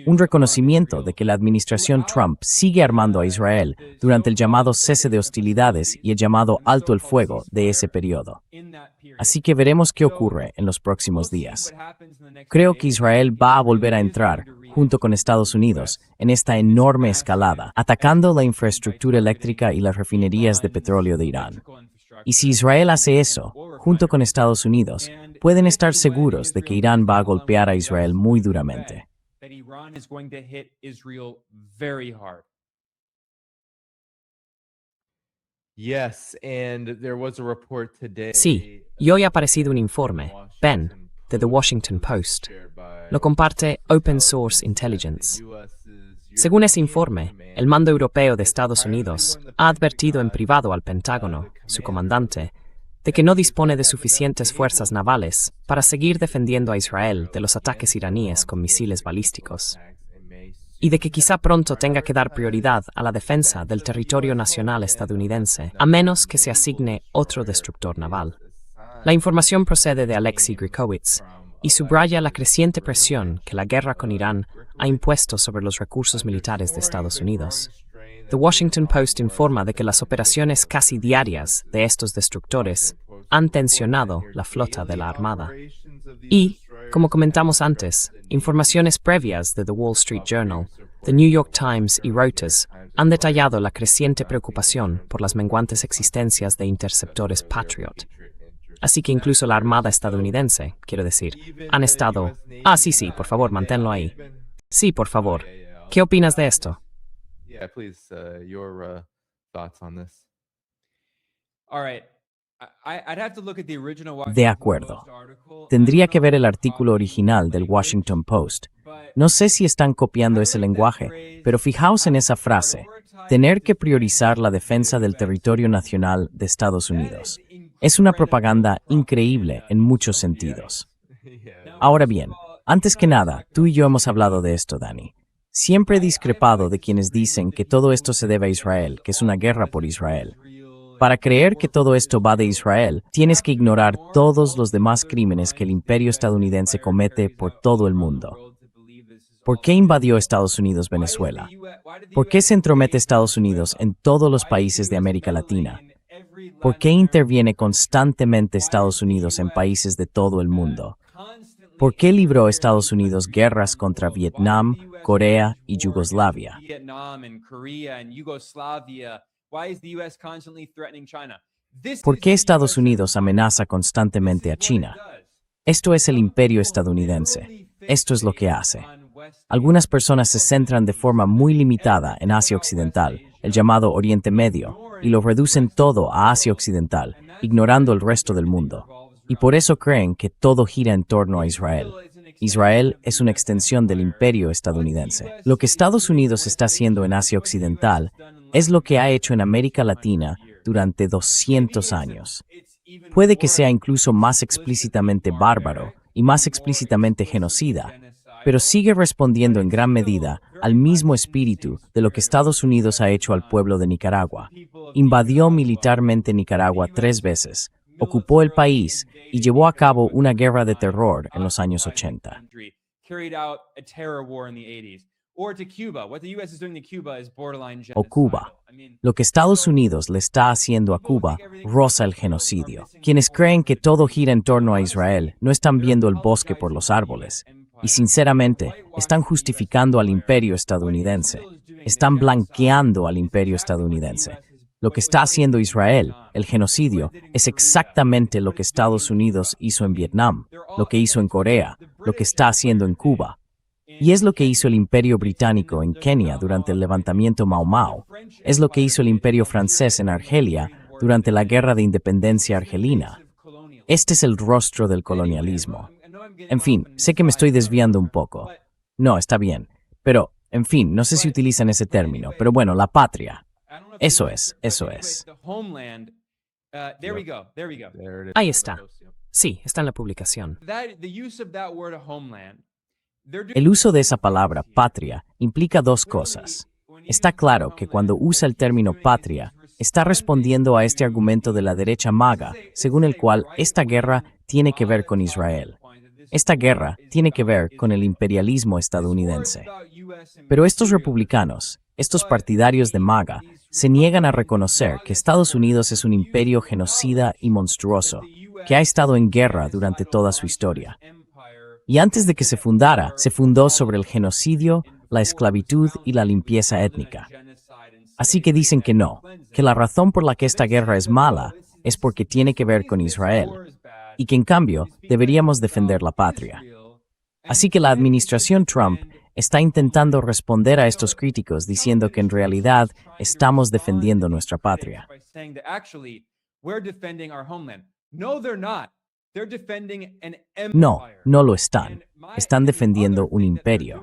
Un reconocimiento de que la administración Trump sigue armando a Israel durante el llamado cese de hostilidades y el llamado alto el fuego de ese periodo. Así que veremos qué ocurre en los próximos días. Creo que Israel va a volver a entrar, junto con Estados Unidos, en esta enorme escalada, atacando la infraestructura eléctrica y las refinerías de petróleo de Irán. Y si Israel hace eso, junto con Estados Unidos, pueden estar seguros de que Irán va a golpear a Israel muy duramente. Sí, y hoy ha aparecido un informe, Ben, de The Washington Post. Lo comparte Open Source Intelligence. Según ese informe, el mando europeo de Estados Unidos ha advertido en privado al Pentágono, su comandante, de que no dispone de suficientes fuerzas navales para seguir defendiendo a Israel de los ataques iraníes con misiles balísticos, y de que quizá pronto tenga que dar prioridad a la defensa del territorio nacional estadounidense, a menos que se asigne otro destructor naval. La información procede de Alexei Grikowitz y subraya la creciente presión que la guerra con Irán ha impuesto sobre los recursos militares de Estados Unidos. The Washington Post informa de que las operaciones casi diarias de estos destructores han tensionado la flota de la Armada. Y, como comentamos antes, informaciones previas de The Wall Street Journal, The New York Times y Reuters han detallado la creciente preocupación por las menguantes existencias de interceptores Patriot. Así que incluso la Armada estadounidense, quiero decir, han estado... sí, por favor, manténlo ahí. Sí, por favor. ¿Qué opinas de esto? De acuerdo. Tendría que ver el artículo original del Washington Post. No sé si están copiando ese lenguaje, pero fijaos en esa frase, tener que priorizar la defensa del territorio nacional de Estados Unidos. Es una propaganda increíble en muchos sentidos. Ahora bien, antes que nada, tú y yo hemos hablado de esto, Dani. Siempre he discrepado de quienes dicen que todo esto se debe a Israel, que es una guerra por Israel. Para creer que todo esto va de Israel, tienes que ignorar todos los demás crímenes que el imperio estadounidense comete por todo el mundo. ¿Por qué invadió Estados Unidos Venezuela? ¿Por qué se entromete Estados Unidos en todos los países de América Latina? ¿Por qué interviene constantemente Estados Unidos en países de todo el mundo? ¿Por qué libró Estados Unidos guerras contra Vietnam, Corea y Yugoslavia? ¿Por qué Estados Unidos amenaza constantemente a China? Esto es el imperio estadounidense. Esto es lo que hace. Algunas personas se centran de forma muy limitada en Asia Occidental, el llamado Oriente Medio, y lo reducen todo a Asia Occidental, ignorando el resto del mundo. Y por eso creen que todo gira en torno a Israel. Israel es una extensión del imperio estadounidense. Lo que Estados Unidos está haciendo en Asia Occidental es lo que ha hecho en América Latina durante 200 años. Puede que sea incluso más explícitamente bárbaro y más explícitamente genocida, pero sigue respondiendo en gran medida al mismo espíritu de lo que Estados Unidos ha hecho al pueblo de Nicaragua. Invadió militarmente Nicaragua 3 veces, ocupó el país y llevó a cabo una guerra de terror en los años 80. O Cuba. Lo que Estados Unidos le está haciendo a Cuba roza el genocidio. Quienes creen que todo gira en torno a Israel no están viendo el bosque por los árboles. Y sinceramente, están justificando al imperio estadounidense. Están blanqueando al imperio estadounidense. Lo que está haciendo Israel, el genocidio, es exactamente lo que Estados Unidos hizo en Vietnam, lo que hizo en Corea, lo que está haciendo en Cuba. Y es lo que hizo el imperio británico en Kenia durante el levantamiento Mau Mau. Es lo que hizo el imperio francés en Argelia durante la guerra de independencia argelina. Este es el rostro del colonialismo. En fin, sé que me estoy desviando un poco. No, está bien. Pero, en fin, no sé si utilizan ese término, pero bueno, la patria. Eso es. Ahí está. Sí, está en la publicación. El uso de esa palabra, patria, implica 2 cosas. Está claro que cuando usa el término patria, está respondiendo a este argumento de la derecha MAGA, según el cual esta guerra tiene que ver con Israel. Esta guerra tiene que ver con el imperialismo estadounidense. Pero estos republicanos, estos partidarios de MAGA, se niegan a reconocer que Estados Unidos es un imperio genocida y monstruoso, que ha estado en guerra durante toda su historia. Y antes de que se fundara, se fundó sobre el genocidio, la esclavitud y la limpieza étnica. Así que dicen que no, que la razón por la que esta guerra es mala es porque tiene que ver con Israel, y que en cambio deberíamos defender la patria. Así que la administración Trump está intentando responder a estos críticos diciendo que en realidad estamos defendiendo nuestra patria. No, no lo están. Están defendiendo un imperio.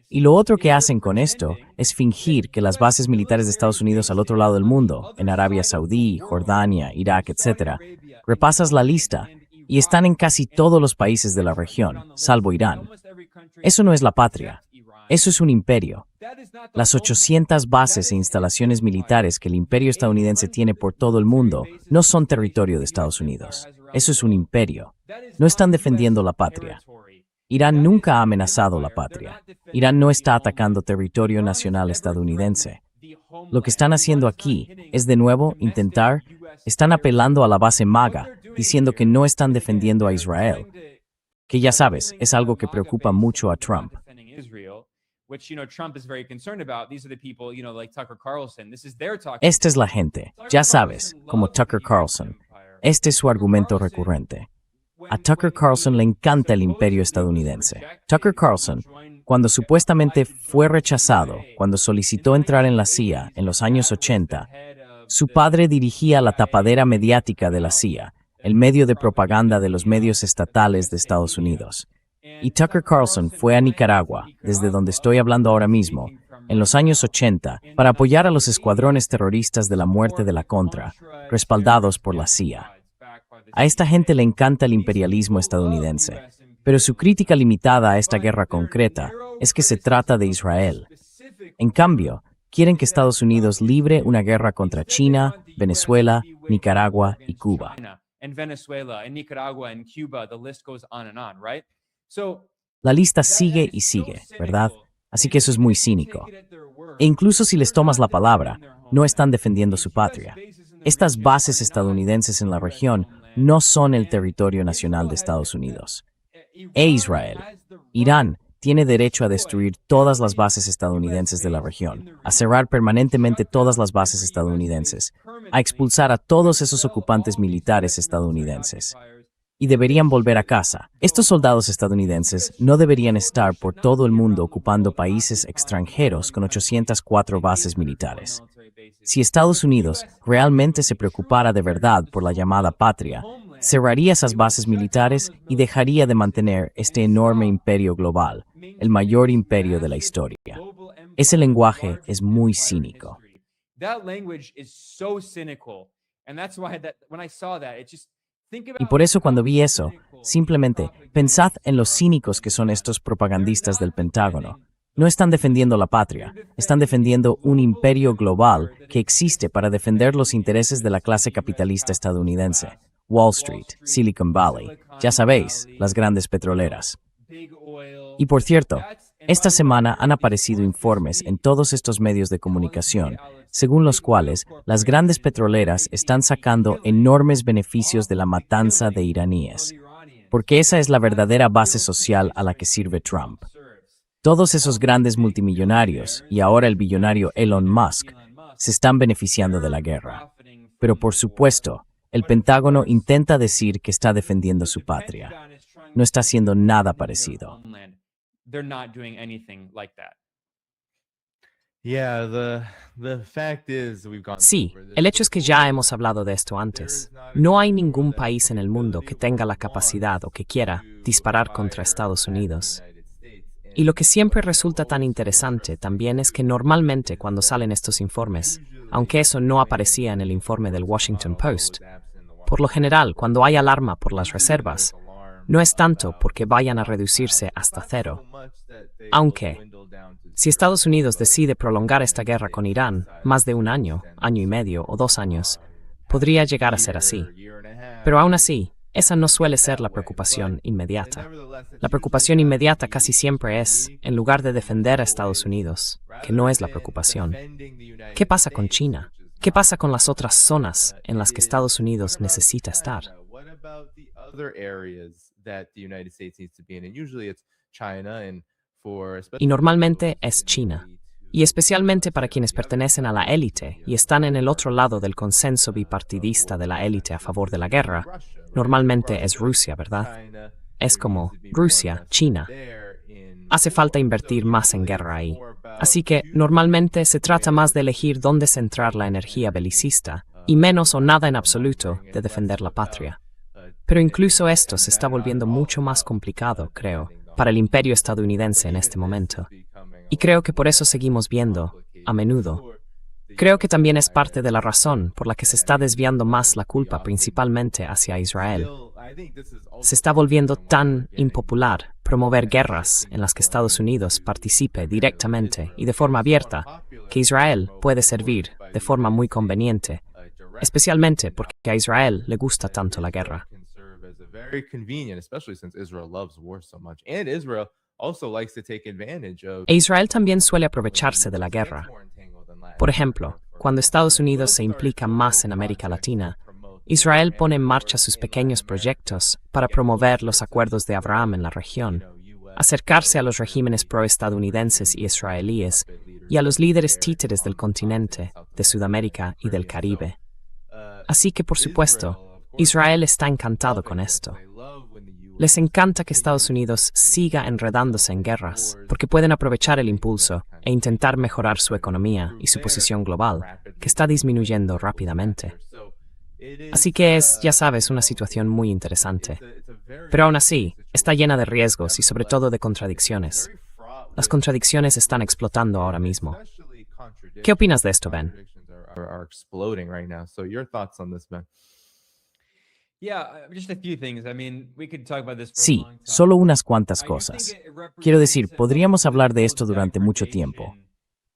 Y lo otro que hacen con esto es fingir que las bases militares de Estados Unidos al otro lado del mundo, en Arabia Saudí, Jordania, Irak, etc., repasas la lista y están en casi todos los países de la región, salvo Irán. Eso no es la patria. Eso es un imperio. Las 800 bases e instalaciones militares que el imperio estadounidense tiene por todo el mundo no son territorio de Estados Unidos. Eso es un imperio. No están defendiendo la patria. Irán nunca ha amenazado la patria. Irán no está atacando territorio nacional estadounidense. Lo que están haciendo aquí es, de nuevo, están apelando a la base MAGA, diciendo que no están defendiendo a Israel. Que ya sabes, es algo que preocupa mucho a Trump. Esta es la gente, ya sabes, como Tucker Carlson. Este es su argumento recurrente. A Tucker Carlson le encanta el imperio estadounidense. Tucker Carlson, cuando supuestamente fue rechazado, cuando solicitó entrar en la CIA en los años 80, su padre dirigía la tapadera mediática de la CIA, el medio de propaganda de los medios estatales de Estados Unidos. Y Tucker Carlson fue a Nicaragua, desde donde estoy hablando ahora mismo, en los años 80, para apoyar a los escuadrones terroristas de la muerte de la Contra, respaldados por la CIA. A esta gente le encanta el imperialismo estadounidense, pero su crítica limitada a esta guerra concreta es que se trata de Israel. En cambio, quieren que Estados Unidos libre una guerra contra China, Venezuela, Nicaragua y Cuba. And Venezuela and Nicaragua and Cuba, the list goes on and on, right? So La lista sigue y sigue, ¿verdad? Así que eso es muy cínico. E incluso si les tomas la palabra, no están defendiendo su patria. Estas bases estadounidenses en la región no son el territorio nacional de Estados Unidos. E Israel, Irán, tiene derecho a destruir todas las bases estadounidenses de la región, a cerrar permanentemente todas las bases estadounidenses, a expulsar a todos esos ocupantes militares estadounidenses. Y deberían volver a casa. Estos soldados estadounidenses no deberían estar por todo el mundo ocupando países extranjeros con 804 bases militares. Si Estados Unidos realmente se preocupara de verdad por la llamada patria, cerraría esas bases militares y dejaría de mantener este enorme imperio global, el mayor imperio de la historia. Ese lenguaje es muy cínico. Y por eso cuando vi eso, simplemente pensad en los cínicos que son estos propagandistas del Pentágono. No están defendiendo la patria, están defendiendo un imperio global que existe para defender los intereses de la clase capitalista estadounidense. Wall Street, Silicon Valley, ya sabéis, las grandes petroleras. Y por cierto, esta semana han aparecido informes en todos estos medios de comunicación, según los cuales las grandes petroleras están sacando enormes beneficios de la matanza de iraníes, porque esa es la verdadera base social a la que sirve Trump. Todos esos grandes multimillonarios, y ahora el billonario Elon Musk, se están beneficiando de la guerra. Pero por supuesto, el Pentágono intenta decir que está defendiendo su patria. No está haciendo nada parecido. Sí, el hecho es que ya hemos hablado de esto antes. No hay ningún país en el mundo que tenga la capacidad o que quiera disparar contra Estados Unidos. Y lo que siempre resulta tan interesante también es que normalmente cuando salen estos informes, aunque eso no aparecía en el informe del Washington Post, por lo general, cuando hay alarma por las reservas, no es tanto porque vayan a reducirse hasta cero. Aunque, si Estados Unidos decide prolongar esta guerra con Irán más de un año, año y medio o 2 años, podría llegar a ser así. Pero aún así, esa no suele ser la preocupación inmediata. La preocupación inmediata casi siempre es, en lugar de defender a Estados Unidos, que no es la preocupación. ¿Qué pasa con China? ¿Qué pasa con las otras zonas en las que Estados Unidos necesita estar? Y normalmente es China. Y especialmente para quienes pertenecen a la élite y están en el otro lado del consenso bipartidista de la élite a favor de la guerra, normalmente es Rusia, ¿verdad? Es como Rusia, China. Hace falta invertir más en guerra ahí. Así que normalmente se trata más de elegir dónde centrar la energía belicista y menos o nada en absoluto de defender la patria. Pero incluso esto se está volviendo mucho más complicado, creo, para el imperio estadounidense en este momento. Y creo que por eso seguimos viendo, a menudo. Creo que también es parte de la razón por la que se está desviando más la culpa principalmente hacia Israel. Se está volviendo tan impopular promover guerras en las que Estados Unidos participe directamente y de forma abierta, que Israel puede servir de forma muy conveniente, especialmente porque a Israel le gusta tanto la guerra. E Israel también suele aprovecharse de la guerra. Por ejemplo, cuando Estados Unidos se implica más en América Latina, Israel pone en marcha sus pequeños proyectos para promover los acuerdos de Abraham en la región, acercarse a los regímenes proestadounidenses y israelíes y a los líderes títeres del continente, de Sudamérica y del Caribe. Así que, por supuesto, Israel está encantado con esto. Les encanta que Estados Unidos siga enredándose en guerras, porque pueden aprovechar el impulso e intentar mejorar su economía y su posición global, que está disminuyendo rápidamente. Así que es, ya sabes, una situación muy interesante. Pero aún así, está llena de riesgos y sobre todo de contradicciones. Las contradicciones están explotando ahora mismo. ¿Qué opinas de esto, Ben? Sí, solo unas cuantas cosas. Quiero decir, podríamos hablar de esto durante mucho tiempo.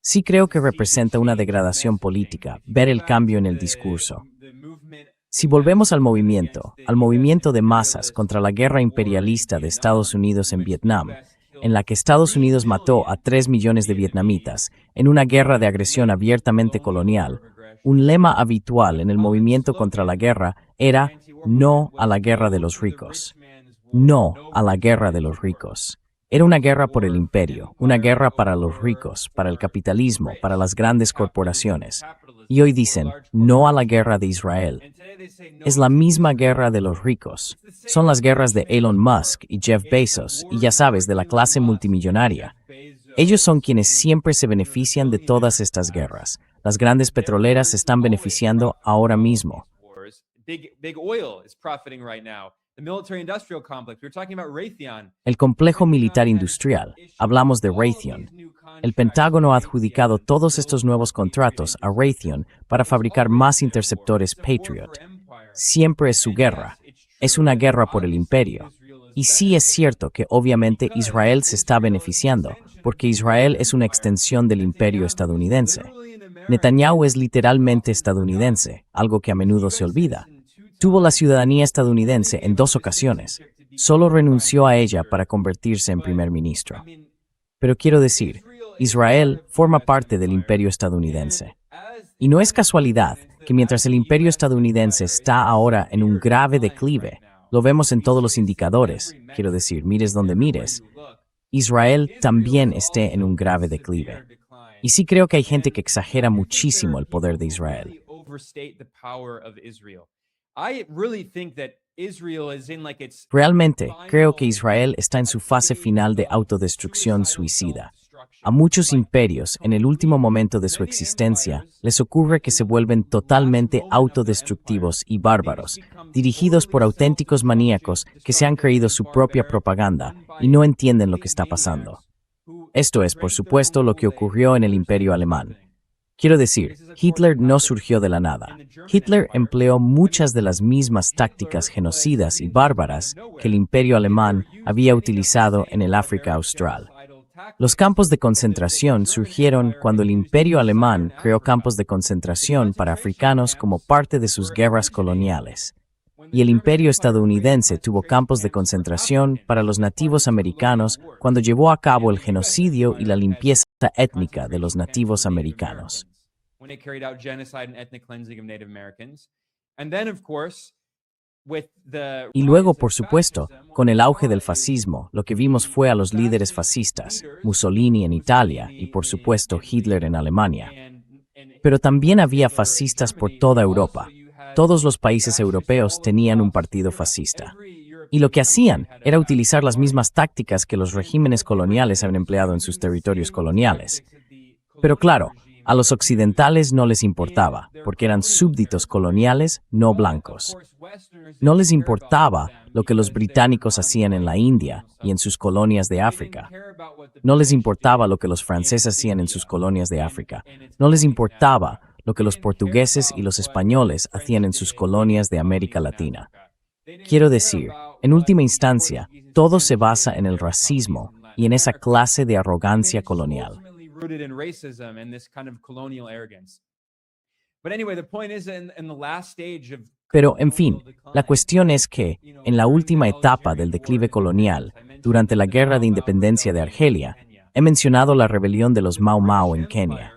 Sí creo que representa una degradación política ver el cambio en el discurso. Si volvemos al movimiento de masas contra la guerra imperialista de Estados Unidos en Vietnam, en la que Estados Unidos mató a 3 millones de vietnamitas en una guerra de agresión abiertamente colonial, un lema habitual en el movimiento contra la guerra era no a la guerra de los ricos. No a la guerra de los ricos. Era una guerra por el imperio, una guerra para los ricos, para el capitalismo, para las grandes corporaciones. Y hoy dicen, no a la guerra de Israel. Es la misma guerra de los ricos. Son las guerras de Elon Musk y Jeff Bezos, y ya sabes, de la clase multimillonaria. Ellos son quienes siempre se benefician de todas estas guerras. Las grandes petroleras se están beneficiando ahora mismo. Big oil is profiting right now. The military-industrial complex. We're talking about Raytheon. El complejo militar industrial. Hablamos de Raytheon. El Pentágono ha adjudicado todos estos nuevos contratos a Raytheon para fabricar más interceptores Patriot. Siempre es su guerra. Es una guerra por el imperio. Y sí es cierto que obviamente Israel se está beneficiando, porque Israel es una extensión del imperio estadounidense. Netanyahu es literalmente estadounidense, algo que a menudo se olvida. Tuvo la ciudadanía estadounidense en 2 ocasiones. Solo renunció a ella para convertirse en primer ministro. Pero quiero decir, Israel forma parte del imperio estadounidense. Y no es casualidad que mientras el imperio estadounidense está ahora en un grave declive, lo vemos en todos los indicadores, quiero decir, mires donde mires, Israel también esté en un grave declive. Y sí creo que hay gente que exagera muchísimo el poder de Israel. Realmente, creo que Israel está en su fase final de autodestrucción suicida. A muchos imperios, en el último momento de su existencia, les ocurre que se vuelven totalmente autodestructivos y bárbaros, dirigidos por auténticos maníacos que se han creído su propia propaganda y no entienden lo que está pasando. Esto es, por supuesto, lo que ocurrió en el Imperio Alemán. Quiero decir, Hitler no surgió de la nada. Hitler empleó muchas de las mismas tácticas genocidas y bárbaras que el Imperio Alemán había utilizado en el África Austral. Los campos de concentración surgieron cuando el Imperio Alemán creó campos de concentración para africanos como parte de sus guerras coloniales. Y el Imperio estadounidense tuvo campos de concentración para los nativos americanos cuando llevó a cabo el genocidio y la limpieza étnica de los nativos americanos. Y luego, por supuesto, con el auge del fascismo, lo que vimos fue a los líderes fascistas, Mussolini en Italia y, por supuesto, Hitler en Alemania. Pero también había fascistas por toda Europa. Todos los países europeos tenían un partido fascista. Y lo que hacían era utilizar las mismas tácticas que los regímenes coloniales habían empleado en sus territorios coloniales. Pero claro, a los occidentales no les importaba, porque eran súbditos coloniales no blancos. No les importaba lo que los británicos hacían en la India y en sus colonias de África. No les importaba lo que los franceses hacían en sus colonias de África. No les importaba lo que los portugueses y los españoles hacían en sus colonias de América Latina. Quiero decir, en última instancia, todo se basa en el racismo y en esa clase de arrogancia colonial. Pero, en fin, la cuestión es que, en la última etapa del declive colonial, durante la Guerra de Independencia de Argelia, he mencionado la rebelión de los Mau Mau en Kenia.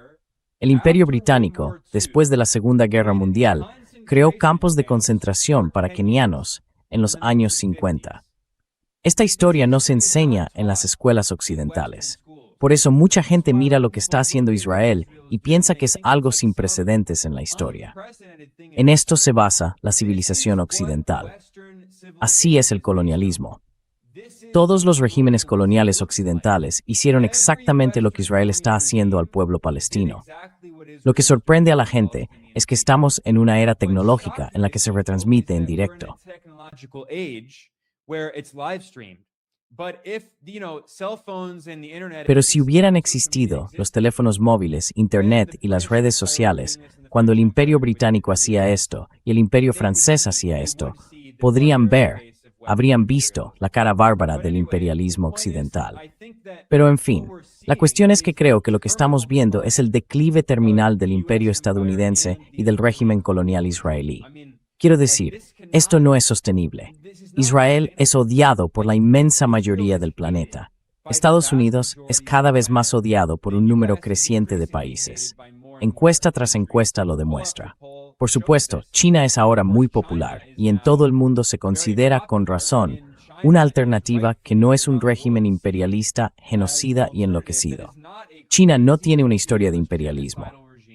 El Imperio Británico, después de la Segunda Guerra Mundial, creó campos de concentración para kenianos en los años 50. Esta historia no se enseña en las escuelas occidentales. Por eso mucha gente mira lo que está haciendo Israel y piensa que es algo sin precedentes en la historia. En esto se basa la civilización occidental. Así es el colonialismo. Todos los regímenes coloniales occidentales hicieron exactamente lo que Israel está haciendo al pueblo palestino. Lo que sorprende a la gente es que estamos en una era tecnológica en la que se retransmite en directo. Pero si hubieran existido los teléfonos móviles, Internet y las redes sociales, cuando el Imperio Británico hacía esto y el Imperio francés hacía esto, podrían ver, habrían visto la cara bárbara del imperialismo occidental. Pero en fin, la cuestión es que creo que lo que estamos viendo es el declive terminal del imperio estadounidense y del régimen colonial israelí. Quiero decir, esto no es sostenible. Israel es odiado por la inmensa mayoría del planeta. Estados Unidos es cada vez más odiado por un número creciente de países. Encuesta tras encuesta lo demuestra. Por supuesto, China es ahora muy popular y en todo el mundo se considera con razón una alternativa que no es un régimen imperialista, genocida y enloquecido. China no tiene una historia de imperialismo.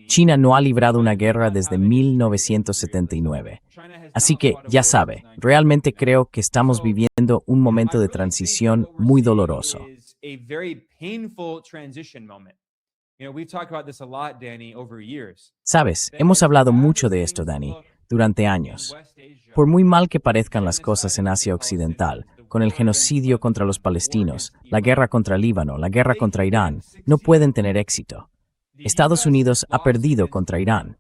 China no ha librado una guerra desde 1979. Así que, ya sabe, realmente creo que estamos viviendo un momento de transición muy doloroso. Sabes, hemos hablado mucho de esto, Danny, durante años. Por muy mal que parezcan las cosas en Asia Occidental, con el genocidio contra los palestinos, la guerra contra Líbano, la guerra contra Irán, no pueden tener éxito. Estados Unidos ha perdido contra Irán.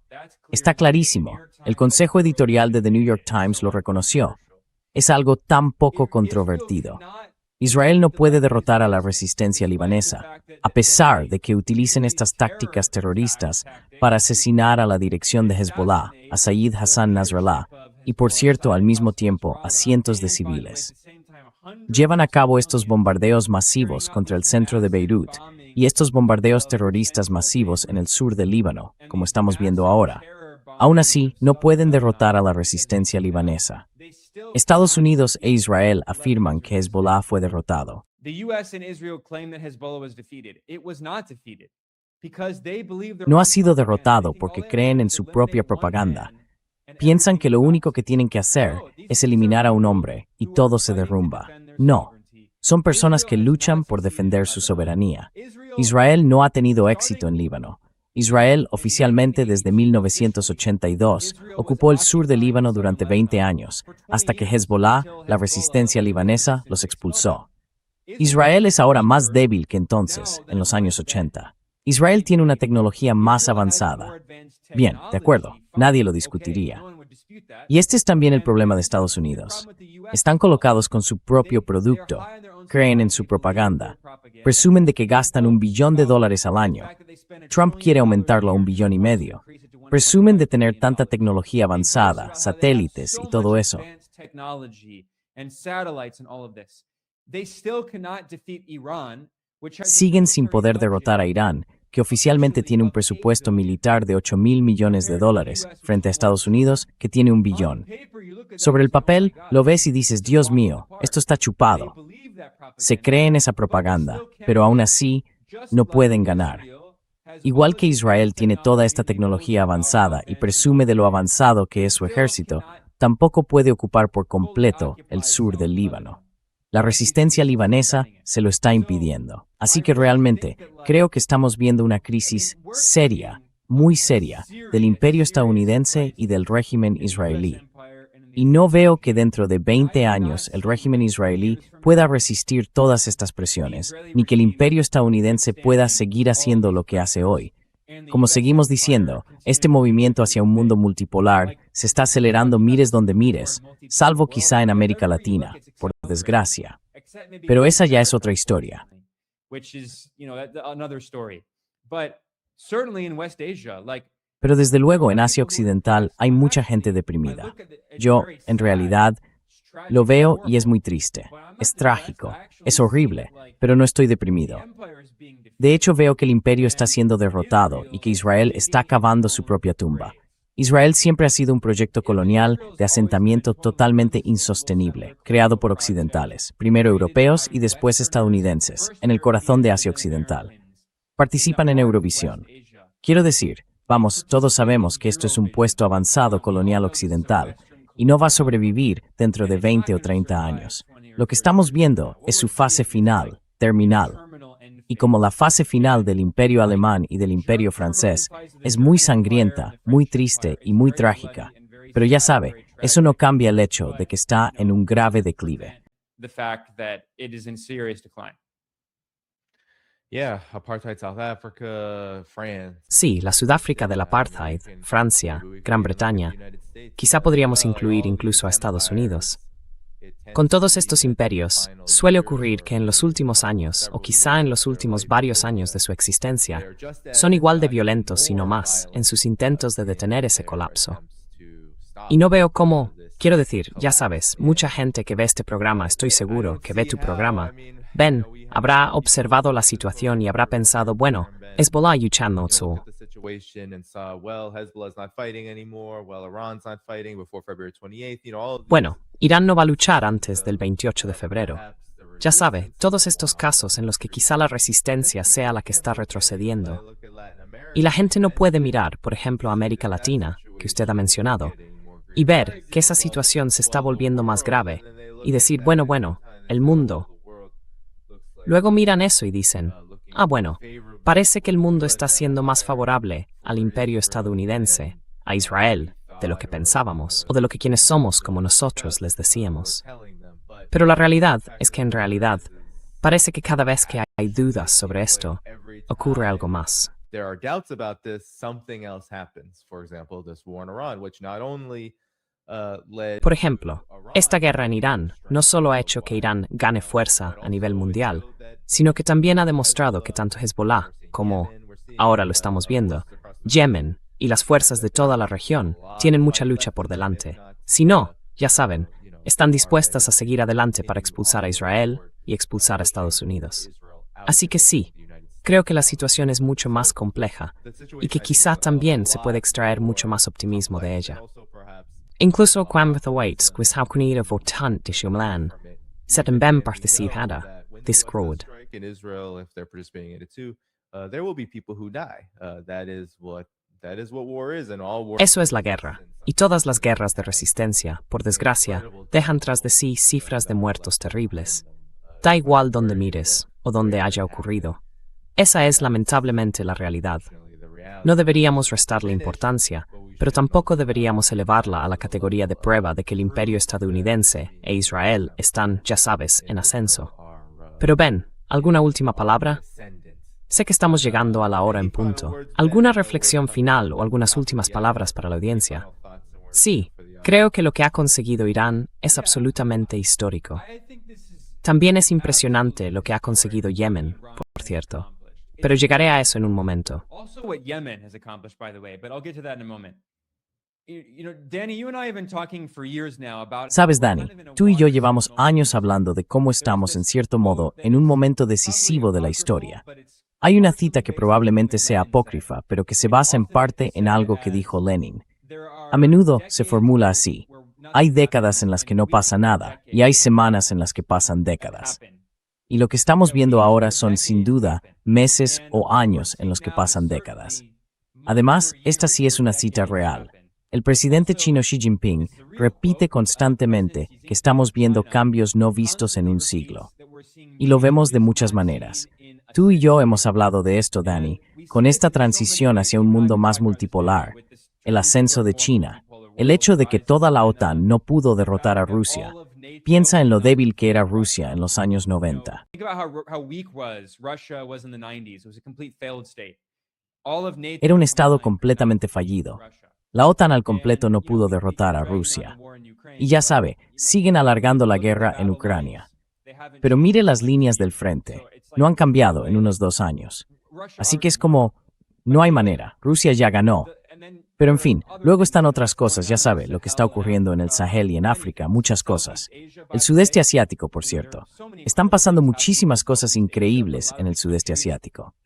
Está clarísimo. El consejo editorial de The New York Times lo reconoció. Es algo tan poco controvertido. Israel no puede derrotar a la resistencia libanesa, a pesar de que utilicen estas tácticas terroristas para asesinar a la dirección de Hezbollah, a Sayyid Hassan Nasrallah, y por cierto, al mismo tiempo, a cientos de civiles. Llevan a cabo estos bombardeos masivos contra el centro de Beirut y estos bombardeos terroristas masivos en el sur del Líbano, como estamos viendo ahora. Aún así, no pueden derrotar a la resistencia libanesa. Estados Unidos e Israel afirman que Hezbollah fue derrotado. No ha sido derrotado porque creen en su propia propaganda. Piensan que lo único que tienen que hacer es eliminar a un hombre y todo se derrumba. No. Son personas que luchan por defender su soberanía. Israel no ha tenido éxito en Líbano. Israel, oficialmente desde 1982, ocupó el sur del Líbano durante 20 años, hasta que Hezbollah, la resistencia libanesa, los expulsó. Israel es ahora más débil que entonces, en los años 80. Israel tiene una tecnología más avanzada. Bien, de acuerdo, nadie lo discutiría. Y este es también el problema de Estados Unidos. Están colocados con su propio producto, creen en su propaganda, presumen de que gastan $1 billón al año. Trump quiere aumentarlo a $1,5 billones. Presumen de tener tanta tecnología avanzada, satélites y todo eso. Siguen sin poder derrotar a Irán, que oficialmente tiene un presupuesto militar de $8,000 millones, frente a Estados Unidos, que tiene $1 billón. Sobre el papel, lo ves y dices, Dios mío, esto está chupado. Se cree en esa propaganda, pero aún así, no pueden ganar. Igual que Israel tiene toda esta tecnología avanzada y presume de lo avanzado que es su ejército, tampoco puede ocupar por completo el sur del Líbano. La resistencia libanesa se lo está impidiendo. Así que realmente creo que estamos viendo una crisis seria, muy seria, del imperio estadounidense y del régimen israelí. Y no veo que dentro de 20 años el régimen israelí pueda resistir todas estas presiones, ni que el imperio estadounidense pueda seguir haciendo lo que hace hoy. Como seguimos diciendo, este movimiento hacia un mundo multipolar se está acelerando mires donde mires, salvo quizá en América Latina, por desgracia. Pero esa ya es otra historia. Pero desde luego en Asia Occidental hay mucha gente deprimida. Yo, en realidad, lo veo y es muy triste. Es trágico, es horrible, pero no estoy deprimido. De hecho, veo que el imperio está siendo derrotado y que Israel está cavando su propia tumba. Israel siempre ha sido un proyecto colonial de asentamiento totalmente insostenible, creado por occidentales, primero europeos y después estadounidenses, en el corazón de Asia Occidental. Participan en Eurovisión. Quiero decir, vamos, todos sabemos que esto es un puesto avanzado colonial occidental y no va a sobrevivir dentro de 20 o 30 años. Lo que estamos viendo es su fase final, terminal. Y como la fase final del imperio alemán y del imperio francés es muy sangrienta, muy triste y muy trágica. Pero ya sabe, eso no cambia el hecho de que está en un grave declive. Sí, la Sudáfrica del apartheid, Francia, Gran Bretaña. Quizá podríamos incluir incluso a Estados Unidos. Con todos estos imperios, suele ocurrir que en los últimos años, o quizá en los últimos varios años de su existencia, son igual de violentos, si no más, en sus intentos de detener ese colapso. Y no veo cómo, quiero decir, ya sabes, mucha gente que ve este programa, estoy seguro, que ve tu programa, Ben, habrá observado la situación y habrá pensado, bueno, Hezbollah luchando su. Bueno, Irán no va a luchar antes del 28 de febrero. Ya sabe, todos estos casos en los que quizá la resistencia sea la que está retrocediendo. Y la gente no puede mirar, por ejemplo, a América Latina, que usted ha mencionado, y ver que esa situación se está volviendo más grave, y decir, bueno, el mundo. Luego miran eso y dicen, bueno, parece que el mundo está siendo más favorable al imperio estadounidense, a Israel, de lo que pensábamos, o de lo que quienes somos como nosotros les decíamos. Pero la realidad es que en realidad, parece que cada vez que hay dudas sobre esto, ocurre algo más. There are doubts about this, something else happens. For example, this war in Iran, which not only led Por ejemplo, esta guerra en Irán no solo ha hecho que Irán gane fuerza a nivel mundial, sino que también ha demostrado que tanto Hezbollah como, ahora lo estamos viendo, Yemen y las fuerzas de toda la región tienen mucha lucha por delante. Si no, ya saben, están dispuestas a seguir adelante para expulsar a Israel y expulsar a Estados Unidos. Así que sí, creo que la situación es mucho más compleja y que quizá también se puede extraer mucho más optimismo de ella. Incluso cuando Thwaites quizá kunida votant de Shumlan, setem bem particip hada, this crowd. in Israel, if they're participating in it too, there will be people who die. That is what war is, and all war. Eso es la guerra, y todas las guerras de resistencia, por desgracia, dejan tras de sí cifras de muertos terribles. Da igual donde mires o donde haya ocurrido. Esa es lamentablemente la realidad. No deberíamos restarle importancia, pero tampoco deberíamos elevarla a la categoría de prueba de que el imperio estadounidense e Israel están, ya sabes, en ascenso. Pero Ben, ¿alguna última palabra? Sé que estamos llegando a la hora en punto. ¿Alguna reflexión final o algunas últimas palabras para la audiencia? Sí, creo que lo que ha conseguido Irán es absolutamente histórico. También es impresionante lo que ha conseguido Yemen, por cierto. Pero llegaré a eso en un momento. Also what Yemen has accomplished, by the way, but I'll get to that in a moment. You know, Danny, you and I have been talking for years now about. Sabes, Dani, tú y yo llevamos años hablando de cómo estamos, en cierto modo, en un momento decisivo de la historia. Hay una cita que probablemente sea apócrifa, pero que se basa en parte en algo que dijo Lenin. A menudo se formula así: hay décadas en las que no pasa nada, y hay semanas en las que pasan décadas. Y lo que estamos viendo ahora son, sin duda, meses o años en los que pasan décadas. Además, esta sí es una cita real. El presidente chino Xi Jinping repite constantemente que estamos viendo cambios no vistos en un siglo. Y lo vemos de muchas maneras. Tú y yo hemos hablado de esto, Danny, con esta transición hacia un mundo más multipolar, el ascenso de China, el hecho de que toda la OTAN no pudo derrotar a Rusia. Piensa en lo débil que era Rusia en los años 90. Era un estado completamente fallido. La OTAN al completo no pudo derrotar a Rusia. Y ya sabe, siguen alargando la guerra en Ucrania. Pero mire las líneas del frente. No han cambiado en unos 2 años. Así que es como, no hay manera. Rusia ya ganó. Pero en fin, luego están otras cosas, ya sabe, lo que está ocurriendo en el Sahel y en África, muchas cosas. El sudeste asiático, por cierto. Están pasando muchísimas cosas increíbles en el sudeste asiático.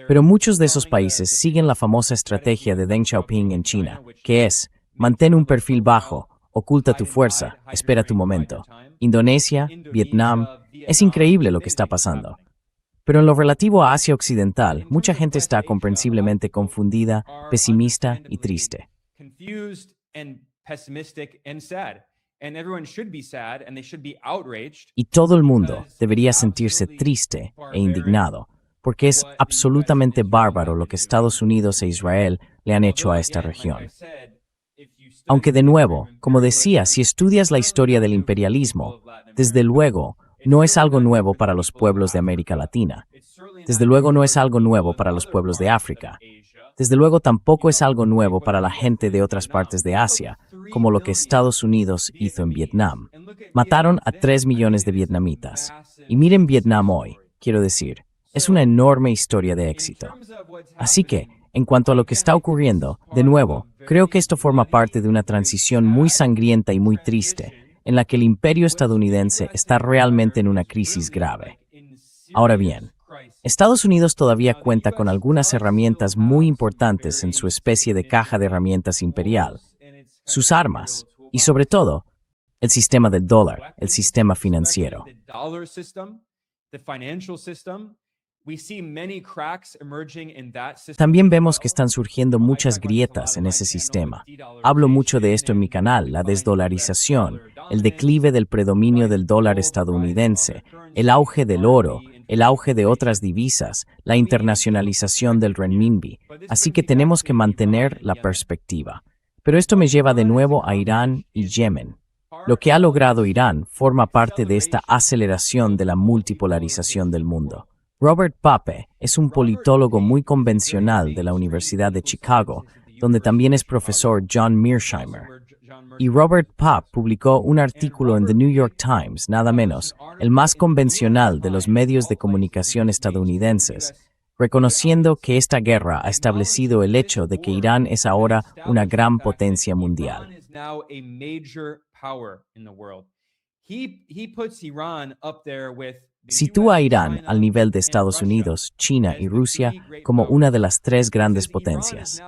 Pero muchos de esos países siguen la famosa estrategia de Deng Xiaoping en China, que es, mantén un perfil bajo, oculta tu fuerza, espera tu momento. Indonesia, Vietnam, es increíble lo que está pasando. Pero en lo relativo a Asia Occidental, mucha gente está comprensiblemente confundida, pesimista y triste. Y todo el mundo debería sentirse triste e indignado, porque es absolutamente bárbaro lo que Estados Unidos e Israel le han hecho a esta región. Aunque de nuevo, como decía, si estudias la historia del imperialismo, desde luego, no es algo nuevo para los pueblos de América Latina. Desde luego no es algo nuevo para los pueblos de África. Desde luego tampoco es algo nuevo para la gente de otras partes de Asia, como lo que Estados Unidos hizo en Vietnam. Mataron a 3 millones de vietnamitas. Y miren Vietnam hoy, quiero decir, es una enorme historia de éxito. Así que, en cuanto a lo que está ocurriendo, de nuevo, creo que esto forma parte de una transición muy sangrienta y muy triste, en la que el imperio estadounidense está realmente en una crisis grave. Ahora bien, Estados Unidos todavía cuenta con algunas herramientas muy importantes en su especie de caja de herramientas imperial, sus armas y, sobre todo, el sistema del dólar, el sistema financiero. También vemos que están surgiendo muchas grietas en ese sistema. Hablo mucho de esto en mi canal, la desdolarización, el declive del predominio del dólar estadounidense, el auge del oro, el auge de otras divisas, la internacionalización del renminbi. Así que tenemos que mantener la perspectiva. Pero esto me lleva de nuevo a Irán y Yemen. Lo que ha logrado Irán forma parte de esta aceleración de la multipolarización del mundo. Robert Pape es un politólogo muy convencional de la Universidad de Chicago, donde también es profesor John Mearsheimer. Y Robert Pape publicó un artículo en The New York Times, nada menos, el más convencional de los medios de comunicación estadounidenses, reconociendo que esta guerra ha establecido el hecho de que Irán es ahora una gran potencia mundial. Sitúa a Irán al nivel de Estados Unidos, China y Rusia como una de las tres grandes potencias.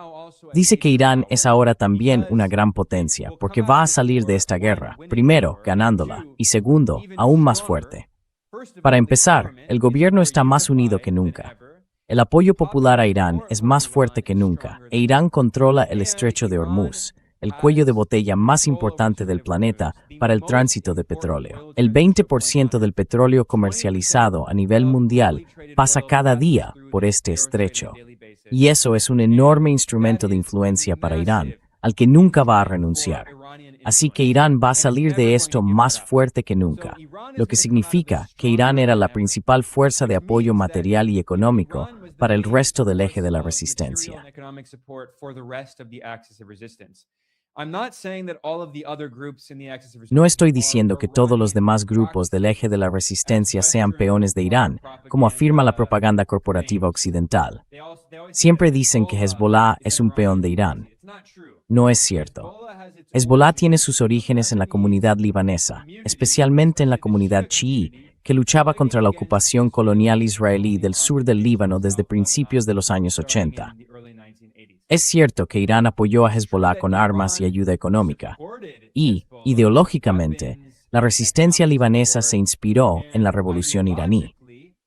Dice que Irán es ahora también una gran potencia porque va a salir de esta guerra, primero, ganándola, y segundo, aún más fuerte. Para empezar, el gobierno está más unido que nunca. El apoyo popular a Irán es más fuerte que nunca, e Irán controla el estrecho de Hormuz, el cuello de botella más importante del planeta para el tránsito de petróleo. El 20% del petróleo comercializado a nivel mundial pasa cada día por este estrecho. Y eso es un enorme instrumento de influencia para Irán, al que nunca va a renunciar. Así que Irán va a salir de esto más fuerte que nunca, lo que significa que Irán era la principal fuerza de apoyo material y económico para el resto del eje de la resistencia. No estoy diciendo que todos los demás grupos del eje de la resistencia sean peones de Irán, como afirma la propaganda corporativa occidental. Siempre dicen que Hezbollah es un peón de Irán. No es cierto. Hezbollah tiene sus orígenes en la comunidad libanesa, especialmente en la comunidad chií, que luchaba contra la ocupación colonial israelí del sur del Líbano desde principios de los años 80. Es cierto que Irán apoyó a Hezbollah con armas y ayuda económica, y, ideológicamente, la resistencia libanesa se inspiró en la revolución iraní.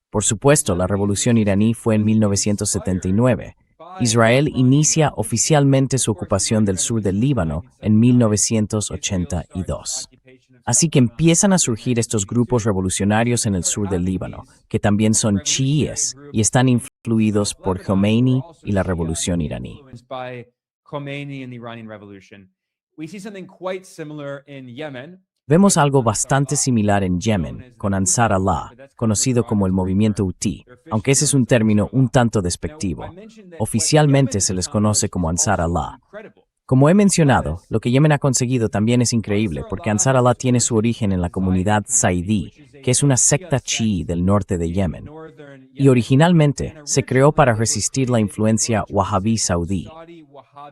Por supuesto, la revolución iraní fue en 1979. Israel inicia oficialmente su ocupación del sur del Líbano en 1982. Así que empiezan a surgir estos grupos revolucionarios en el sur del Líbano, que también son chiíes y están influidos por Khomeini y la revolución iraní. Vemos algo bastante similar en Yemen, con Ansar Allah, conocido como el movimiento Houthi, aunque ese es un término un tanto despectivo. Oficialmente se les conoce como Ansar Allah. Como he mencionado, lo que Yemen ha conseguido también es increíble porque Ansar Allah tiene su origen en la comunidad Zaidí, que es una secta chií del norte de Yemen. Y originalmente se creó para resistir la influencia wahhabí saudí.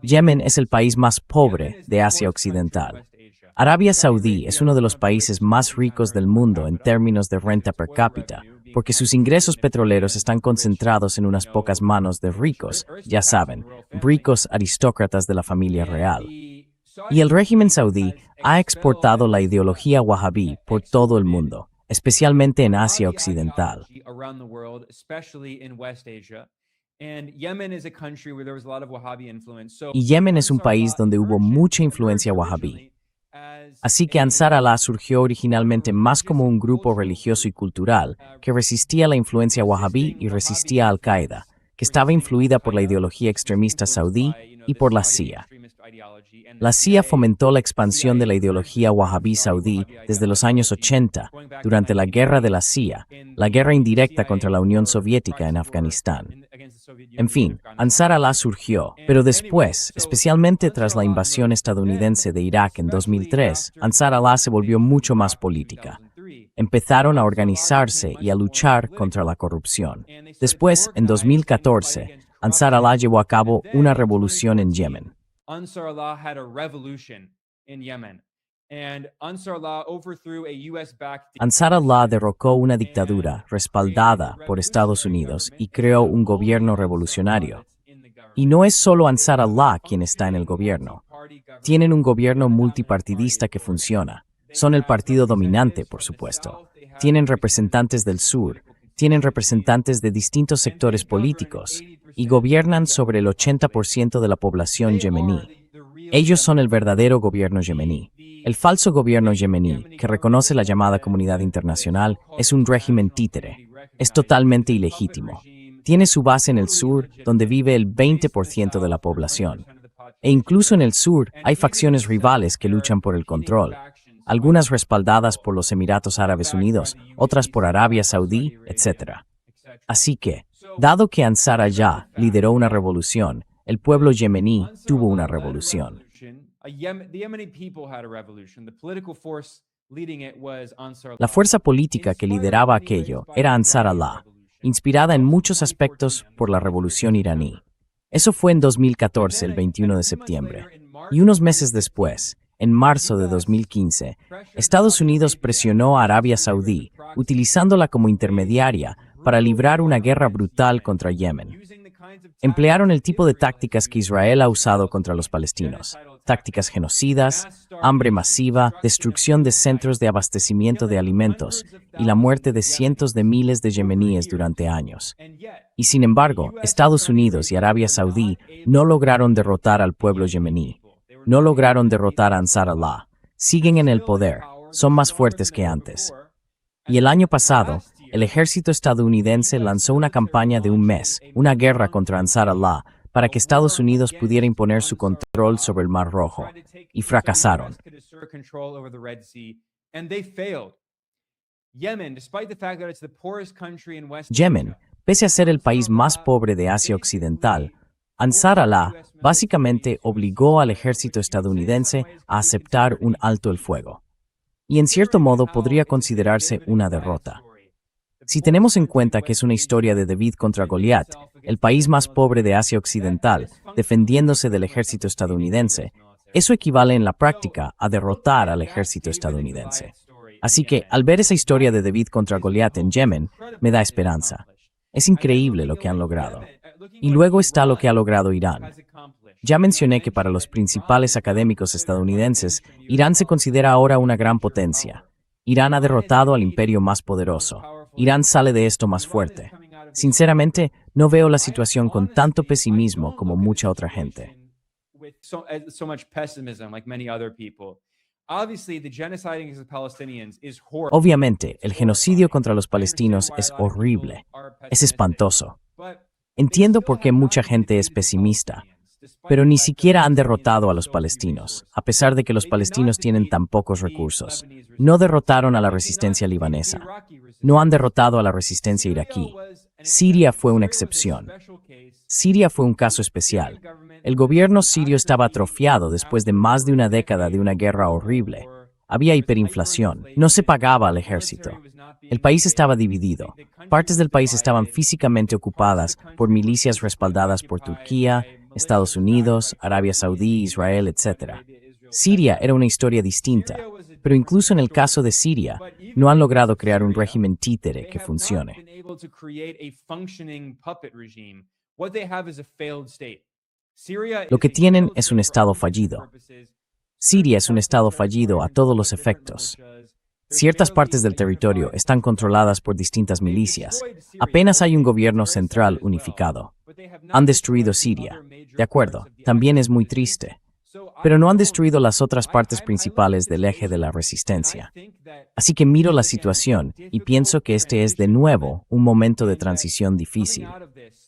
Yemen es el país más pobre de Asia Occidental. Arabia Saudí es uno de los países más ricos del mundo en términos de renta per cápita, porque sus ingresos petroleros están concentrados en unas pocas manos de ricos, ya saben, ricos aristócratas de la familia real. Y el régimen saudí ha exportado la ideología wahhabí por todo el mundo, especialmente en Asia Occidental. Y Yemen es un país donde hubo mucha influencia wahhabí. Así que Ansar Allah surgió originalmente más como un grupo religioso y cultural que resistía la influencia wahhabí y resistía a Al-Qaeda, que estaba influida por la ideología extremista saudí y por la CIA. La CIA fomentó la expansión de la ideología wahhabí saudí desde los años 80, durante la guerra de la CIA, la guerra indirecta contra la Unión Soviética en Afganistán. En fin, Ansar Allah surgió, pero después, especialmente tras la invasión estadounidense de Irak en 2003, Ansar Allah se volvió mucho más política. Empezaron a organizarse y a luchar contra la corrupción. Después, en 2014, Ansar Allah llevó a cabo una revolución en Yemen. Ansar Allah had a revolution in Yemen. And Ansar Allah overthrew a US-backed Ansar Allah derrocó una dictadura respaldada por Estados Unidos y creó un gobierno revolucionario. Y no es solo Ansar Allah quien está en el gobierno. Tienen un gobierno multipartidista que funciona. Son el partido dominante, por supuesto. Tienen representantes del sur, tienen representantes de distintos sectores políticos y gobiernan sobre el 80% de la población yemení. Ellos son el verdadero gobierno yemení. El falso gobierno yemení, que reconoce la llamada comunidad internacional, es un régimen títere. Es totalmente ilegítimo. Tiene su base en el sur, donde vive el 20% de la población. E incluso en el sur hay facciones rivales que luchan por el control. Algunas respaldadas por los Emiratos Árabes Unidos, otras por Arabia Saudí, etc. Así que, dado que Ansar Allah lideró una revolución, el pueblo yemení tuvo una revolución. La fuerza política que lideraba aquello era Ansar Allah, inspirada en muchos aspectos por la revolución iraní. Eso fue en 2014, el 21 de septiembre. Y unos meses después, en marzo de 2015, Estados Unidos presionó a Arabia Saudí, utilizándola como intermediaria para librar una guerra brutal contra Yemen. Emplearon el tipo de tácticas que Israel ha usado contra los palestinos. Tácticas genocidas, hambre masiva, destrucción de centros de abastecimiento de alimentos y la muerte de cientos de miles de yemeníes durante años. Y sin embargo, Estados Unidos y Arabia Saudí no lograron derrotar al pueblo yemení. No lograron derrotar a Ansar Allah. Siguen en el poder, son más fuertes que antes. Y el año pasado, el ejército estadounidense lanzó una campaña de un mes, una guerra contra Ansar Allah, para que Estados Unidos pudiera imponer su control sobre el Mar Rojo, y fracasaron. Yemen, pese a ser el país más pobre de Asia Occidental, Ansar Allah básicamente obligó al ejército estadounidense a aceptar un alto el fuego. Y en cierto modo podría considerarse una derrota. Si tenemos en cuenta que es una historia de David contra Goliat, el país más pobre de Asia Occidental, defendiéndose del ejército estadounidense, eso equivale en la práctica a derrotar al ejército estadounidense. Así que, al ver esa historia de David contra Goliat en Yemen, me da esperanza. Es increíble lo que han logrado. Y luego está lo que ha logrado Irán. Ya mencioné que para los principales académicos estadounidenses, Irán se considera ahora una gran potencia. Irán ha derrotado al imperio más poderoso. Irán sale de esto más fuerte. Sinceramente, no veo la situación con tanto pesimismo como mucha otra gente. Obviamente, el genocidio contra los palestinos es horrible. Es espantoso. Entiendo por qué mucha gente es pesimista, pero ni siquiera han derrotado a los palestinos, a pesar de que los palestinos tienen tan pocos recursos. No derrotaron a la resistencia libanesa. No han derrotado a la resistencia iraquí. Siria fue una excepción. Siria fue un caso especial. El gobierno sirio estaba atrofiado después de más de una década de una guerra horrible. Había hiperinflación. No se pagaba al ejército. El país estaba dividido. Partes del país estaban físicamente ocupadas por milicias respaldadas por Turquía, Estados Unidos, Arabia Saudí, Israel, etc. Siria era una historia distinta, pero incluso en el caso de Siria, no han logrado crear un régimen títere que funcione. Lo que tienen es un estado fallido. Siria es un estado fallido a todos los efectos. Ciertas partes del territorio están controladas por distintas milicias. Apenas hay un gobierno central unificado. Han destruido Siria. De acuerdo, también es muy triste. Pero no han destruido las otras partes principales del eje de la resistencia. Así que miro la situación y pienso que este es de nuevo un momento de transición difícil.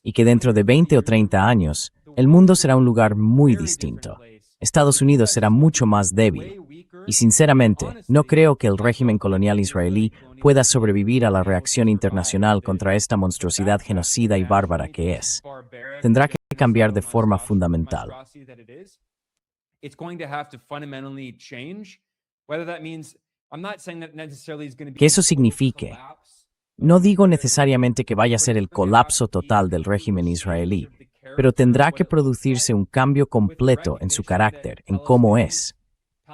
Y que dentro de 20 o 30 años, el mundo será un lugar muy distinto. Estados Unidos será mucho más débil. Y sinceramente, no creo que el régimen colonial israelí pueda sobrevivir a la reacción internacional contra esta monstruosidad genocida y bárbara que es. tendrá que cambiar de forma fundamental. It's going to have to fundamentally change. Whether that means, I'm not saying that necessarily is going to be Que eso signifique, no digo necesariamente que vaya a ser el colapso total del régimen israelí, pero tendrá que producirse un cambio completo en su carácter, en cómo es,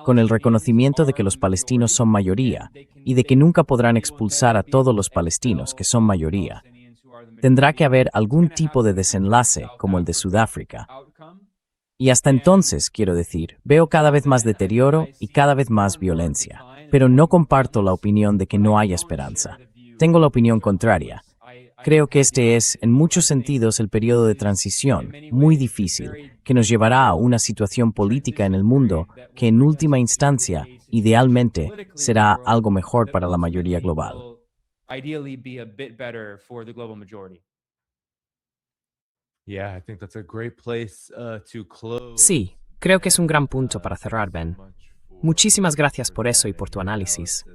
con el reconocimiento de que los palestinos son mayoría y de que nunca podrán expulsar a todos los palestinos que son mayoría. Tendrá que haber algún tipo de desenlace como el de Sudáfrica. Y hasta entonces, quiero decir, veo cada vez más deterioro y cada vez más violencia, pero no comparto la opinión de que no haya esperanza. Tengo la opinión contraria. Creo que este es, en muchos sentidos, el periodo de transición, muy difícil, que nos llevará a una situación política en el mundo que, en última instancia, idealmente, será algo mejor para la mayoría global. Yeah, I think that's a great place to close. Sí, creo que es un gran punto para cerrar, Ben. Muchísimas gracias por eso y por tu análisis.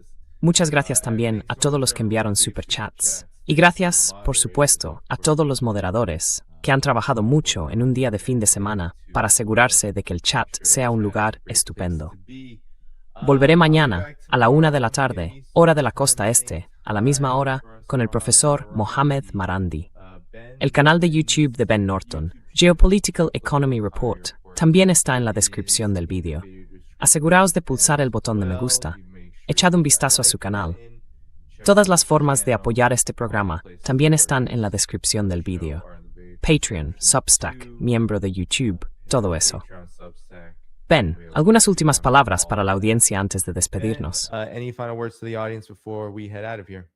Muchas gracias también a todos los que enviaron superchats. Y gracias, por supuesto, a todos los moderadores que han trabajado mucho en un día de fin de semana para asegurarse de que el chat sea un lugar estupendo. Volveré mañana a la 1 de la tarde, hora de la costa este, a la misma hora, con el profesor Mohamed Marandi. El canal de YouTube de Ben Norton, Geopolitical Economy Report, también está en la descripción del vídeo. Aseguraos de pulsar el botón de me gusta. Echad un vistazo a su canal. Todas las formas de apoyar este programa también están en la descripción del vídeo. Patreon, Substack, miembro de YouTube, todo eso. Ben, algunas últimas palabras para la audiencia antes de despedirnos. Any final words to the audience before we head out of here?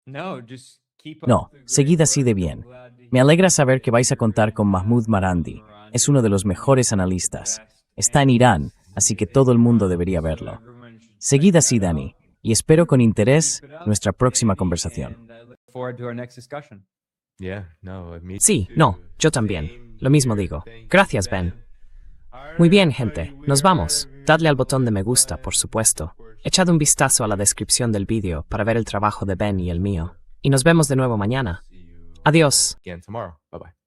No, seguid así de bien. Me alegra saber que vais a contar con Mahmoud Marandi. Es uno de los mejores analistas. Está en Irán, así que todo el mundo debería verlo. Seguid así, Dani, y espero con interés nuestra próxima conversación. Sí, no, yo también. Lo mismo digo. Gracias, Ben. Muy bien, gente, nos vamos. Dadle al botón de me gusta, por supuesto. Echad un vistazo a la descripción del vídeo para ver el trabajo de Ben y el mío. Y nos vemos de nuevo mañana. Adiós. Again tomorrow. Bye-bye.